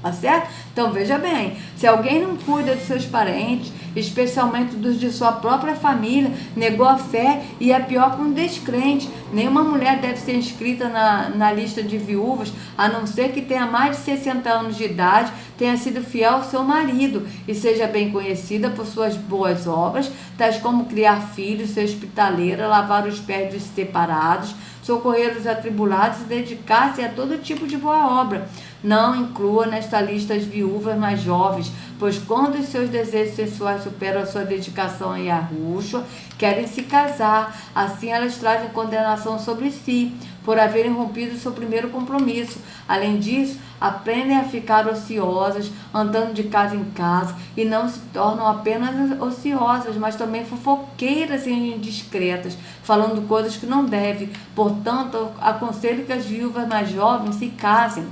tá certo? Então veja bem, se alguém não cuida de seus parentes, especialmente dos de sua própria família, negou a fé e é pior que um descrente. Nenhuma mulher deve ser inscrita na lista de viúvas, a não ser que tenha mais de 60 anos de idade, tenha sido fiel ao seu marido e seja bem conhecida por suas boas obras, tais como criar filhos, ser hospitaleira, lavar os pés dos separados, socorrer os atribulados e dedicar-se a todo tipo de boa obra. Não inclua nesta lista as viúvas mais jovens, pois quando os seus desejos sensuais superam a sua dedicação a Yahushua, querem se casar. Assim elas trazem condenação sobre si, por haverem rompido seu primeiro compromisso. Além disso, aprendem a ficar ociosas, andando de casa em casa, e não se tornam apenas ociosas, mas também fofoqueiras e indiscretas, falando coisas que não devem. Portanto, aconselho que as viúvas mais jovens se casem,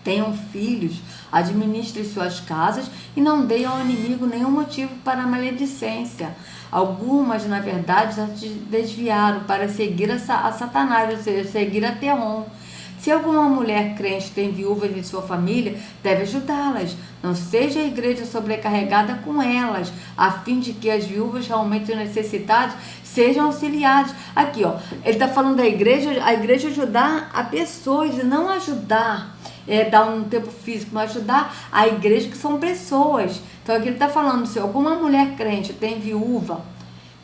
tenham filhos, administrem suas casas e não deem ao inimigo nenhum motivo para a maledicência. Algumas, na verdade, já se desviaram para seguir a Satanás, ou seja, seguir a Terron. Se alguma mulher crente tem viúvas em sua família, deve ajudá-las. Não seja a igreja sobrecarregada com elas, a fim de que as viúvas realmente necessitadas sejam auxiliadas. Aqui, ó, ele está falando da igreja, a igreja ajudar a pessoas e não ajudar dar um tempo físico, mas ajudar a igreja, que são pessoas. Então aqui ele está falando, se alguma mulher crente tem viúva,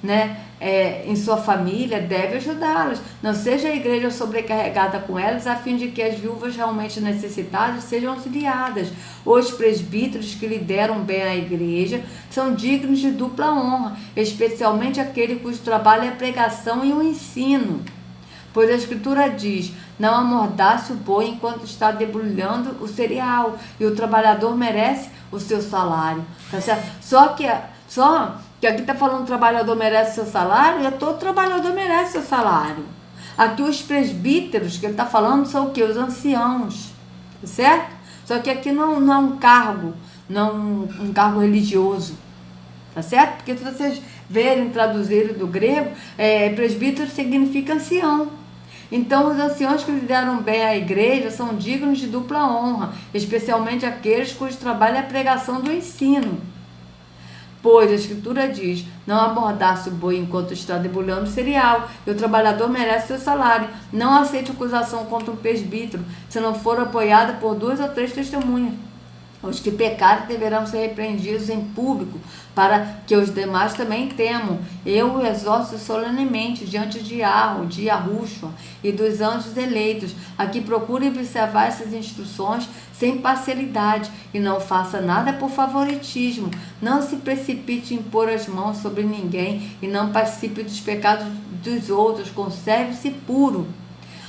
né, em sua família, deve ajudá-las. Não seja a igreja sobrecarregada com elas, a fim de que as viúvas realmente necessitadas sejam auxiliadas. Os presbíteros que lideram bem a igreja são dignos de dupla honra, especialmente aquele cujo trabalho é a pregação e o ensino. Pois a Escritura diz, não amordace o boi enquanto está debulhando o cereal, e o trabalhador merece o seu salário. Tá certo? Só que aqui está falando o trabalhador merece seu salário, e todo trabalhador merece seu salário. Aqui os presbíteros que ele está falando são o quê? Os anciãos, tá certo? Só que aqui não é um cargo, não um cargo religioso, tá certo? Porque se vocês verem, traduzirem do grego, presbítero significa ancião. Então os anciãos que lideram bem a igreja são dignos de dupla honra, especialmente aqueles cujo trabalho é a pregação do ensino. Pois a Escritura diz, não amordace o boi enquanto está debulhando o cereal, e o trabalhador merece seu salário. Não aceite acusação contra um presbítero, se não for apoiada por 2 ou 3 testemunhas. Os que pecarem deverão ser repreendidos em público, para que os demais também temam. Eu o exorto solenemente diante de Yahushua e dos anjos eleitos, a que procurem observar essas instruções sem parcialidade, e não faça nada por favoritismo. Não se precipite em pôr as mãos sobre ninguém, e não participe dos pecados dos outros. Conserve-se puro.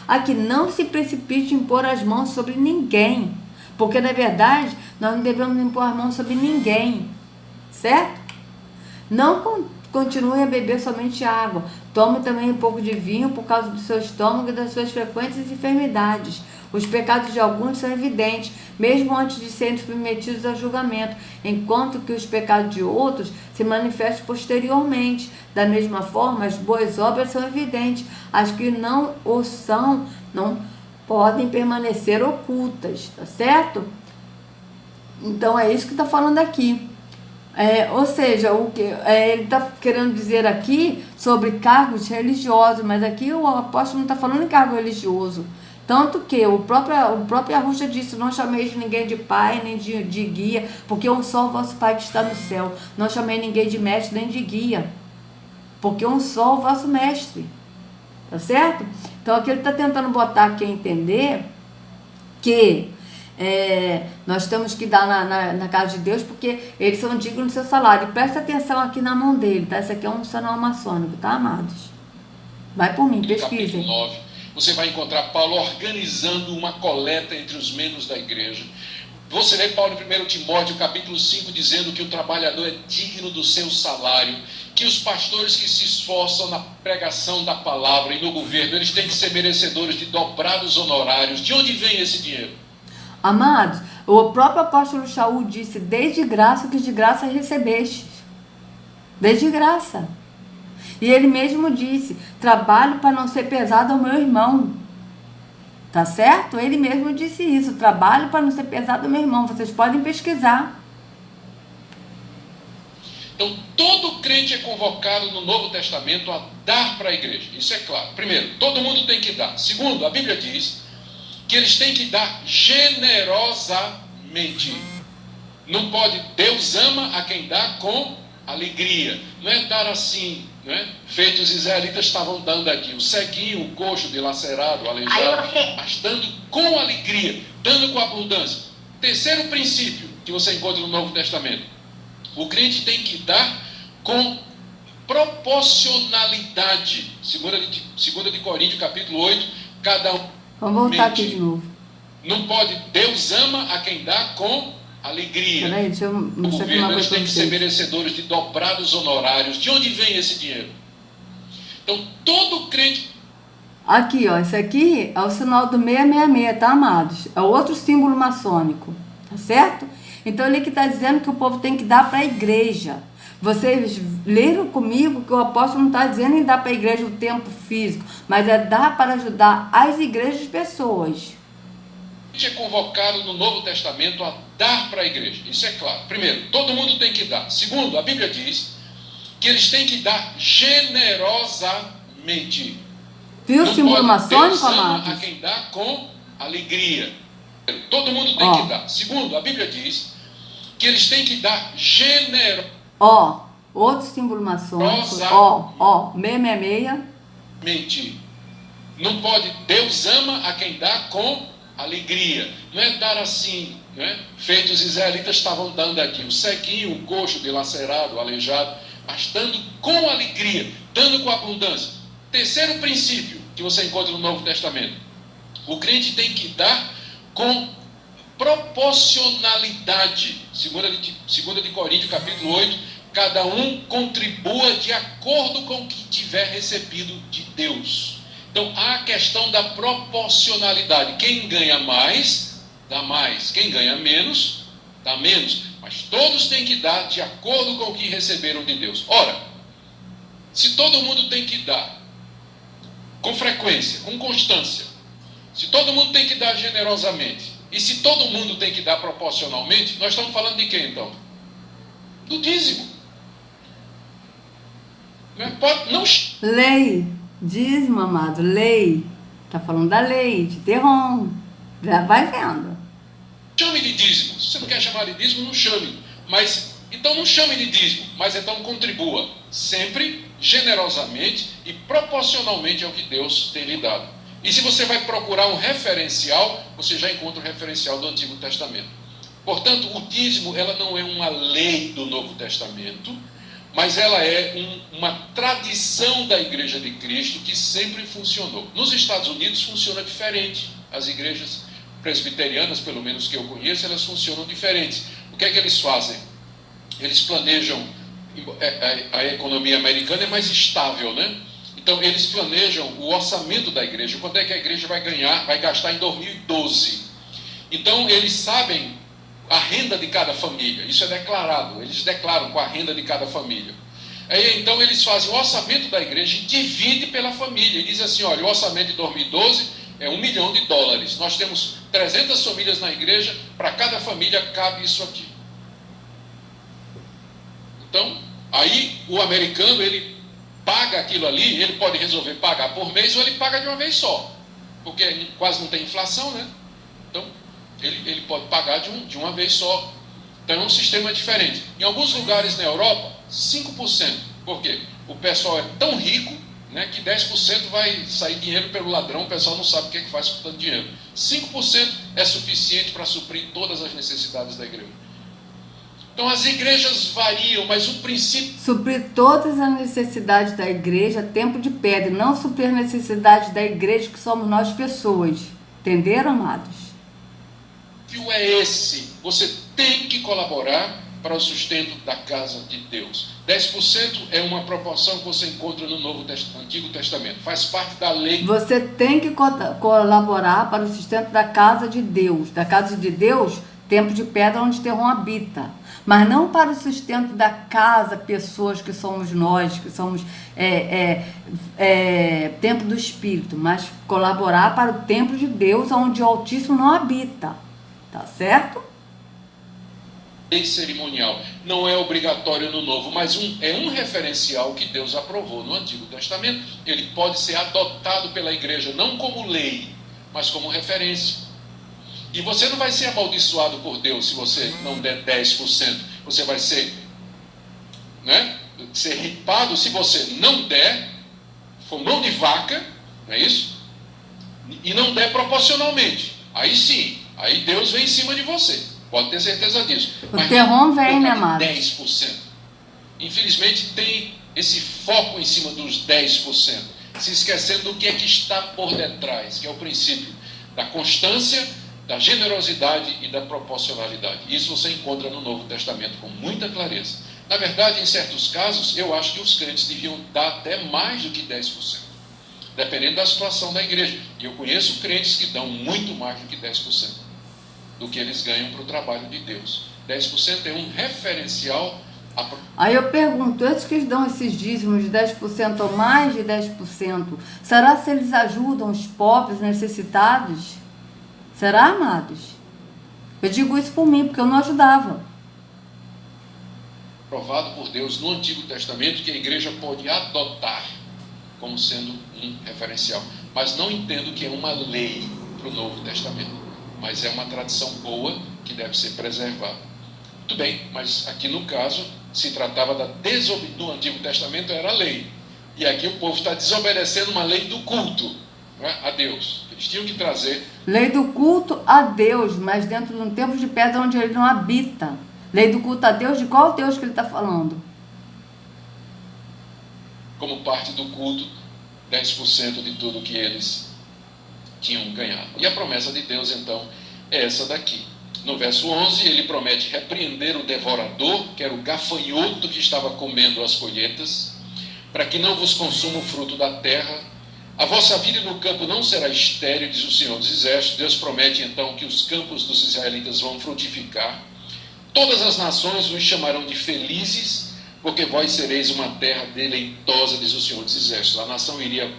Aqui, não se precipite em pôr as mãos sobre ninguém, porque na verdade nós não devemos impor as mãos sobre ninguém, certo? Não continue a beber somente água. Tome também um pouco de vinho por causa do seu estômago e das suas frequentes enfermidades. Os pecados de alguns são evidentes, mesmo antes de serem submetidos a julgamento, enquanto que os pecados de outros se manifestam posteriormente. Da mesma forma, as boas obras são evidentes. As que não o são, não podem permanecer ocultas, tá certo? Então é isso que está falando aqui. Ou seja, ele está querendo dizer aqui sobre cargos religiosos, mas aqui o apóstolo não está falando em cargo religioso. Tanto que o próprio Yahushua disse, não chameis ninguém de pai, nem de guia, porque um só o vosso Pai que está no céu. Não chamei ninguém de mestre, nem de guia, porque um só o vosso mestre. Tá certo? Então aqui ele está tentando botar aqui a entender que nós temos que dar na casa de Deus, porque eles são dignos do seu salário. E presta atenção aqui na mão dele, tá? Esse aqui é um sanal maçônico, tá, amados? Vai por mim, pesquisem. Capítulo 9, você vai encontrar Paulo organizando uma coleta entre os membros da igreja. Você lê Paulo em 1 Timóteo, capítulo 5, dizendo que o trabalhador é digno do seu salário, que os pastores que se esforçam na pregação da palavra e no governo, eles têm que ser merecedores de dobrados honorários. De onde vem esse dinheiro? Amados, o próprio apóstolo Shaul disse, desde graça que de graça recebeste. Desde graça. E ele mesmo disse, trabalho para não ser pesado ao meu irmão. Tá certo? Ele mesmo disse isso, trabalho para não ser pesado ao meu irmão. Vocês podem pesquisar. Então, todo crente é convocado no Novo Testamento a dar para a igreja. Isso é claro. Primeiro, todo mundo tem que dar. Segundo, a Bíblia diz que eles têm que dar generosamente. Não pode, Deus ama a quem dá com alegria. Não é dar assim, não é? Feito os israelitas estavam dando aqui, o ceguinho, o coxo, dilacerado, o aleijado, mas dando com alegria, dando com abundância. Terceiro princípio que você encontra no Novo Testamento: o crente tem que dar com proporcionalidade. 2 de Coríntios, capítulo 8, cada um. Vamos voltar aqui de novo. Não pode, Deus ama a quem dá com alegria. Peraí, deixa eu O mostrar aqui governo, uma eles coisa têm para que ser vocês. merecedores de dobrados honorários. De onde vem esse dinheiro? Então, todo crente... Aqui, ó, esse aqui é o sinal do 666, tá, amados? É outro símbolo maçônico, tá certo? Então, ele que está dizendo que o povo tem que dar para a igreja. Vocês leram comigo que o apóstolo não está dizendo em dar para a igreja o tempo físico, mas é dar para ajudar as igrejas e pessoas. A gente é convocado no Novo Testamento a dar para a igreja. Isso é claro. Primeiro, todo mundo tem que dar. Segundo, a Bíblia diz que eles têm que dar generosamente. Viu o símbolo maçônico, Deus ama amados? a quem dá com alegria. Todo mundo tem que dar. Segundo, a Bíblia diz que eles têm que dar outro símbolo maçônico. 666. Mentir. Não pode. Deus ama a quem dá com alegria. Não é dar assim, né? Feito os israelitas estavam dando aqui. O ceguinho, o coxo, dilacerado, o aleijado, mas dando com alegria, dando com abundância. Terceiro princípio que você encontra no Novo Testamento. O crente tem que dar com proporcionalidade. 2 de Coríntios, capítulo 8, cada um contribua de acordo com o que tiver recebido de Deus. Então, há a questão da proporcionalidade. Quem ganha mais, dá mais. Quem ganha menos, dá menos. Mas todos têm que dar de acordo com o que receberam de Deus. Ora, se todo mundo tem que dar com frequência, com constância, se todo mundo tem que dar generosamente, e se todo mundo tem que dar proporcionalmente, nós estamos falando de quem então? Do dízimo. Não... Lei. Dízimo, amado. Lei. Está falando da lei, de Teron. Já vai vendo. Chame de dízimo. Se você não quer chamar de dízimo, não chame. Então não chame de dízimo, mas então contribua. Sempre, generosamente e proporcionalmente ao que Deus tem lhe dado. E se você vai procurar um referencial, você já encontra o referencial do Antigo Testamento. Portanto, o dízimo ela não é uma lei do Novo Testamento, mas ela é uma tradição da Igreja de Cristo que sempre funcionou. Nos Estados Unidos funciona diferente. As igrejas presbiterianas, pelo menos que eu conheço, elas funcionam diferentes. O que é que eles fazem? Eles planejam, a economia americana é mais estável, né? Então, eles planejam o orçamento da igreja, quanto é que a igreja vai gastar em 2012. Então, eles sabem a renda de cada família, isso é declarado, eles declaram com a renda de cada família. Aí, então, eles fazem o orçamento da igreja e dividem pela família, e dizem assim, olha, o orçamento de 2012 é $1 milhão, nós temos 300 famílias na igreja, para cada família cabe isso aqui. Então, aí o americano, ele paga aquilo ali, ele pode resolver pagar por mês ou ele paga de uma vez só, porque quase não tem inflação, né? Então, ele pode pagar de uma vez só. Então, é um sistema diferente. Em alguns lugares na Europa, 5%. Por quê? O pessoal é tão rico, né, que 10% vai sair dinheiro pelo ladrão, o pessoal não sabe o que é que faz com tanto dinheiro. 5% é suficiente para suprir todas as necessidades da igreja. Então as igrejas variam, mas o princípio... Suprir todas as necessidades da igreja, tempo de pedra, não suprir as necessidades da igreja, que somos nós pessoas. Entenderam, amados? O é esse. Você tem que colaborar para o sustento da casa de Deus. 10% é uma proporção que você encontra no Antigo Testamento. Faz parte da lei. Você tem que colaborar para o sustento da casa de Deus. Da casa de Deus, tempo de pedra onde Teron habita. Mas não para o sustento da casa, pessoas que somos nós, que somos templo do Espírito, mas colaborar para o templo de Deus, onde o Altíssimo não habita. Tá certo? Lei cerimonial não é obrigatório no Novo, mas é um referencial que Deus aprovou no Antigo Testamento. Ele pode ser adotado pela igreja, não como lei, mas como referência. E você não vai ser amaldiçoado por Deus se você não der 10%. Você vai ser ripado se você não der, for mão de vaca, não é isso? E não der proporcionalmente. Aí sim, aí Deus vem em cima de você. Pode ter certeza disso. O Teron vem, né, amado? 10%. Infelizmente tem esse foco em cima dos 10%. Se esquecendo do que é que está por detrás, que é o princípio da constância, da generosidade e da proporcionalidade. Isso você encontra no Novo Testamento com muita clareza. Na verdade, em certos casos, eu acho que os crentes deviam dar até mais do que 10%, dependendo da situação da igreja. E eu conheço crentes que dão muito mais do que 10% do que eles ganham para o trabalho de Deus. 10% é um referencial. Aí eu pergunto, esses que dão esses dízimos de 10% ou mais de 10%, será se eles ajudam os pobres, necessitados? Será, amados? Eu digo isso por mim, porque eu não ajudava. Provado por Deus no Antigo Testamento que a igreja pode adotar como sendo um referencial. Mas não entendo que é uma lei para o Novo Testamento. mas é uma tradição boa que deve ser preservada. Muito bem, mas aqui no caso se tratava da desobediência. No Antigo Testamento era a lei, e aqui o povo está desobedecendo uma lei do culto, não é? A Deus. Eles tinham que trazer Lei do culto a Deus, mas dentro de um templo de pedra onde ele não habita. Lei do culto a Deus, de qual Deus que ele está falando? como parte do culto 10% de tudo que eles tinham ganhado. E a promessa de Deus então é essa daqui. No verso 11 ele promete repreender o devorador, que era o gafanhoto que estava comendo as colheitas, para que não vos consuma o fruto da terra. A vossa vida no campo não será estéril, diz o Senhor dos Exércitos. Deus promete então que os campos dos israelitas vão frutificar. Todas as nações vos chamarão de felizes, porque vós sereis uma terra deleitosa, diz o Senhor dos Exércitos. A nação iria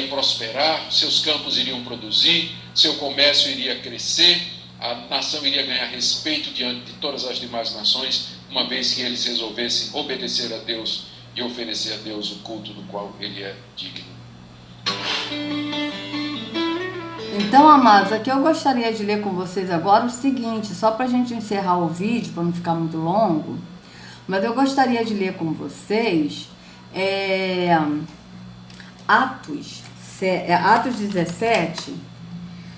prosperar, seus campos iriam produzir, seu comércio iria crescer, a nação iria ganhar respeito diante de todas as demais nações, uma vez que eles resolvessem obedecer a Deus e oferecer a Deus o culto do qual Ele é digno. Então, amados, aqui eu gostaria de ler com vocês agora o seguinte, só para a gente encerrar o vídeo, para não ficar muito longo, mas eu gostaria de ler com vocês Atos 17,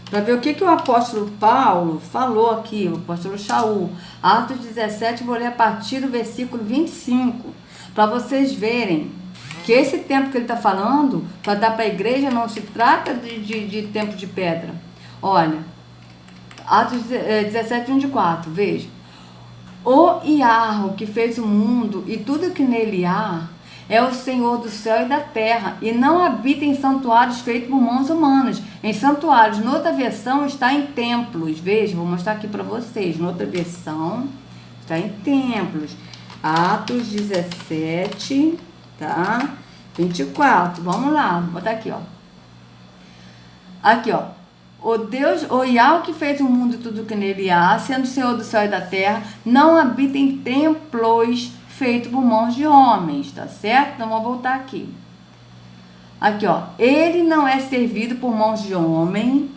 para ver o que o apóstolo Paulo falou aqui, o apóstolo Shaul. Atos 17, vou ler a partir do versículo 25, para vocês verem que esse tempo que ele está falando, para dar para a igreja, não se trata de tempo de pedra. Olha, Atos 17, 24, veja. O Iarro que fez o mundo e tudo que nele há, é o Senhor do céu e da terra, e não habita em santuários feitos por mãos humanas. Em santuários, noutra versão, está em templos. Veja, vou mostrar aqui para vocês. Noutra versão, está em templos. Atos 17, tá? 24, vamos lá, vou botar aqui, ó. Aqui, ó. O Iahvé que fez o mundo e tudo que nele há, sendo o Senhor do céu e da terra, não habita em templos feitos por mãos de homens, tá certo? Então, vamos voltar aqui. Aqui, ó. Ele não é servido por mãos de homem,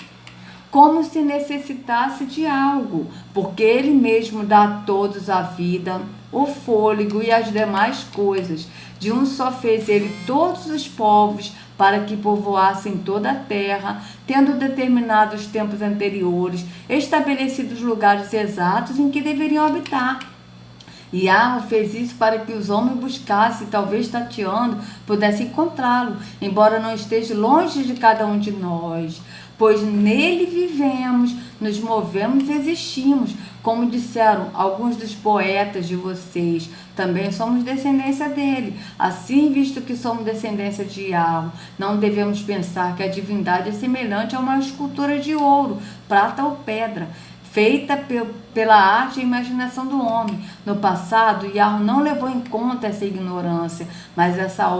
como se necessitasse de algo, porque ele mesmo dá a todos a vida, o fôlego e as demais coisas. De um só fez ele todos os povos, para que povoassem toda a terra, tendo determinado os tempos anteriores, estabelecido os lugares exatos em que deveriam habitar. Iahvé fez isso para que os homens buscassem, talvez tateando, pudessem encontrá-lo, embora não esteja longe de cada um de nós. Pois nele vivemos, nos movemos e existimos. Como disseram alguns dos poetas de vocês, também somos descendência dele. Assim, visto que somos descendência de Iahvé, não devemos pensar que a divindade é semelhante a uma escultura de ouro, prata ou pedra, feita pela arte e imaginação do homem. No passado, Iahvé não levou em conta essa ignorância, mas agora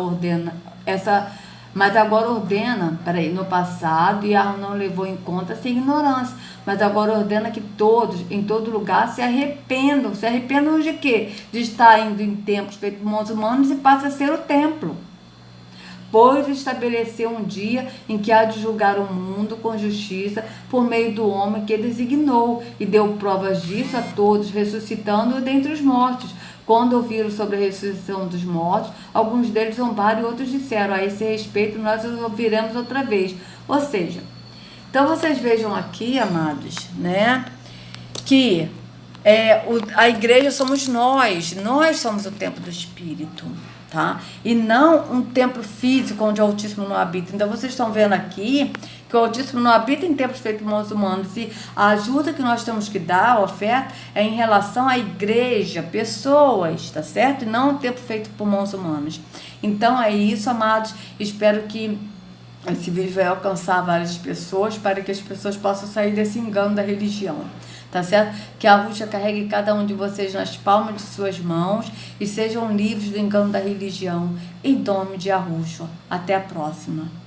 ordena, no passado, Iahvé não levou em conta essa ignorância, mas agora ordena que todos, em todo lugar, se arrependam. Se arrependam de quê? De estar indo em templos feitos por mãos humanas e passa a ser o templo. Pois estabeleceu um dia em que há de julgar o mundo com justiça por meio do homem que designou, e deu provas disso a todos, ressuscitando-o dentre os mortos. Quando ouviram sobre a ressurreição dos mortos, alguns deles zombaram e outros disseram: a esse respeito nós os ouviremos outra vez. Ou seja, então vocês vejam aqui, amados, né, que a igreja somos nós somos o templo do Espírito, tá? E não um templo físico onde o Altíssimo não habita. Então vocês estão vendo aqui que o Altíssimo não habita em templos feitos por mãos humanas, e a ajuda que nós temos que dar, a oferta, é em relação à igreja, pessoas, tá certo? E não um templo feito por mãos humanas. Então é isso, amados. Espero que esse vídeo vai alcançar várias pessoas, para que as pessoas possam sair desse engano da religião, tá certo? Que a Rússia carregue cada um de vocês nas palmas de suas mãos e sejam livres do engano da religião, em nome de Yahushua. Até a próxima.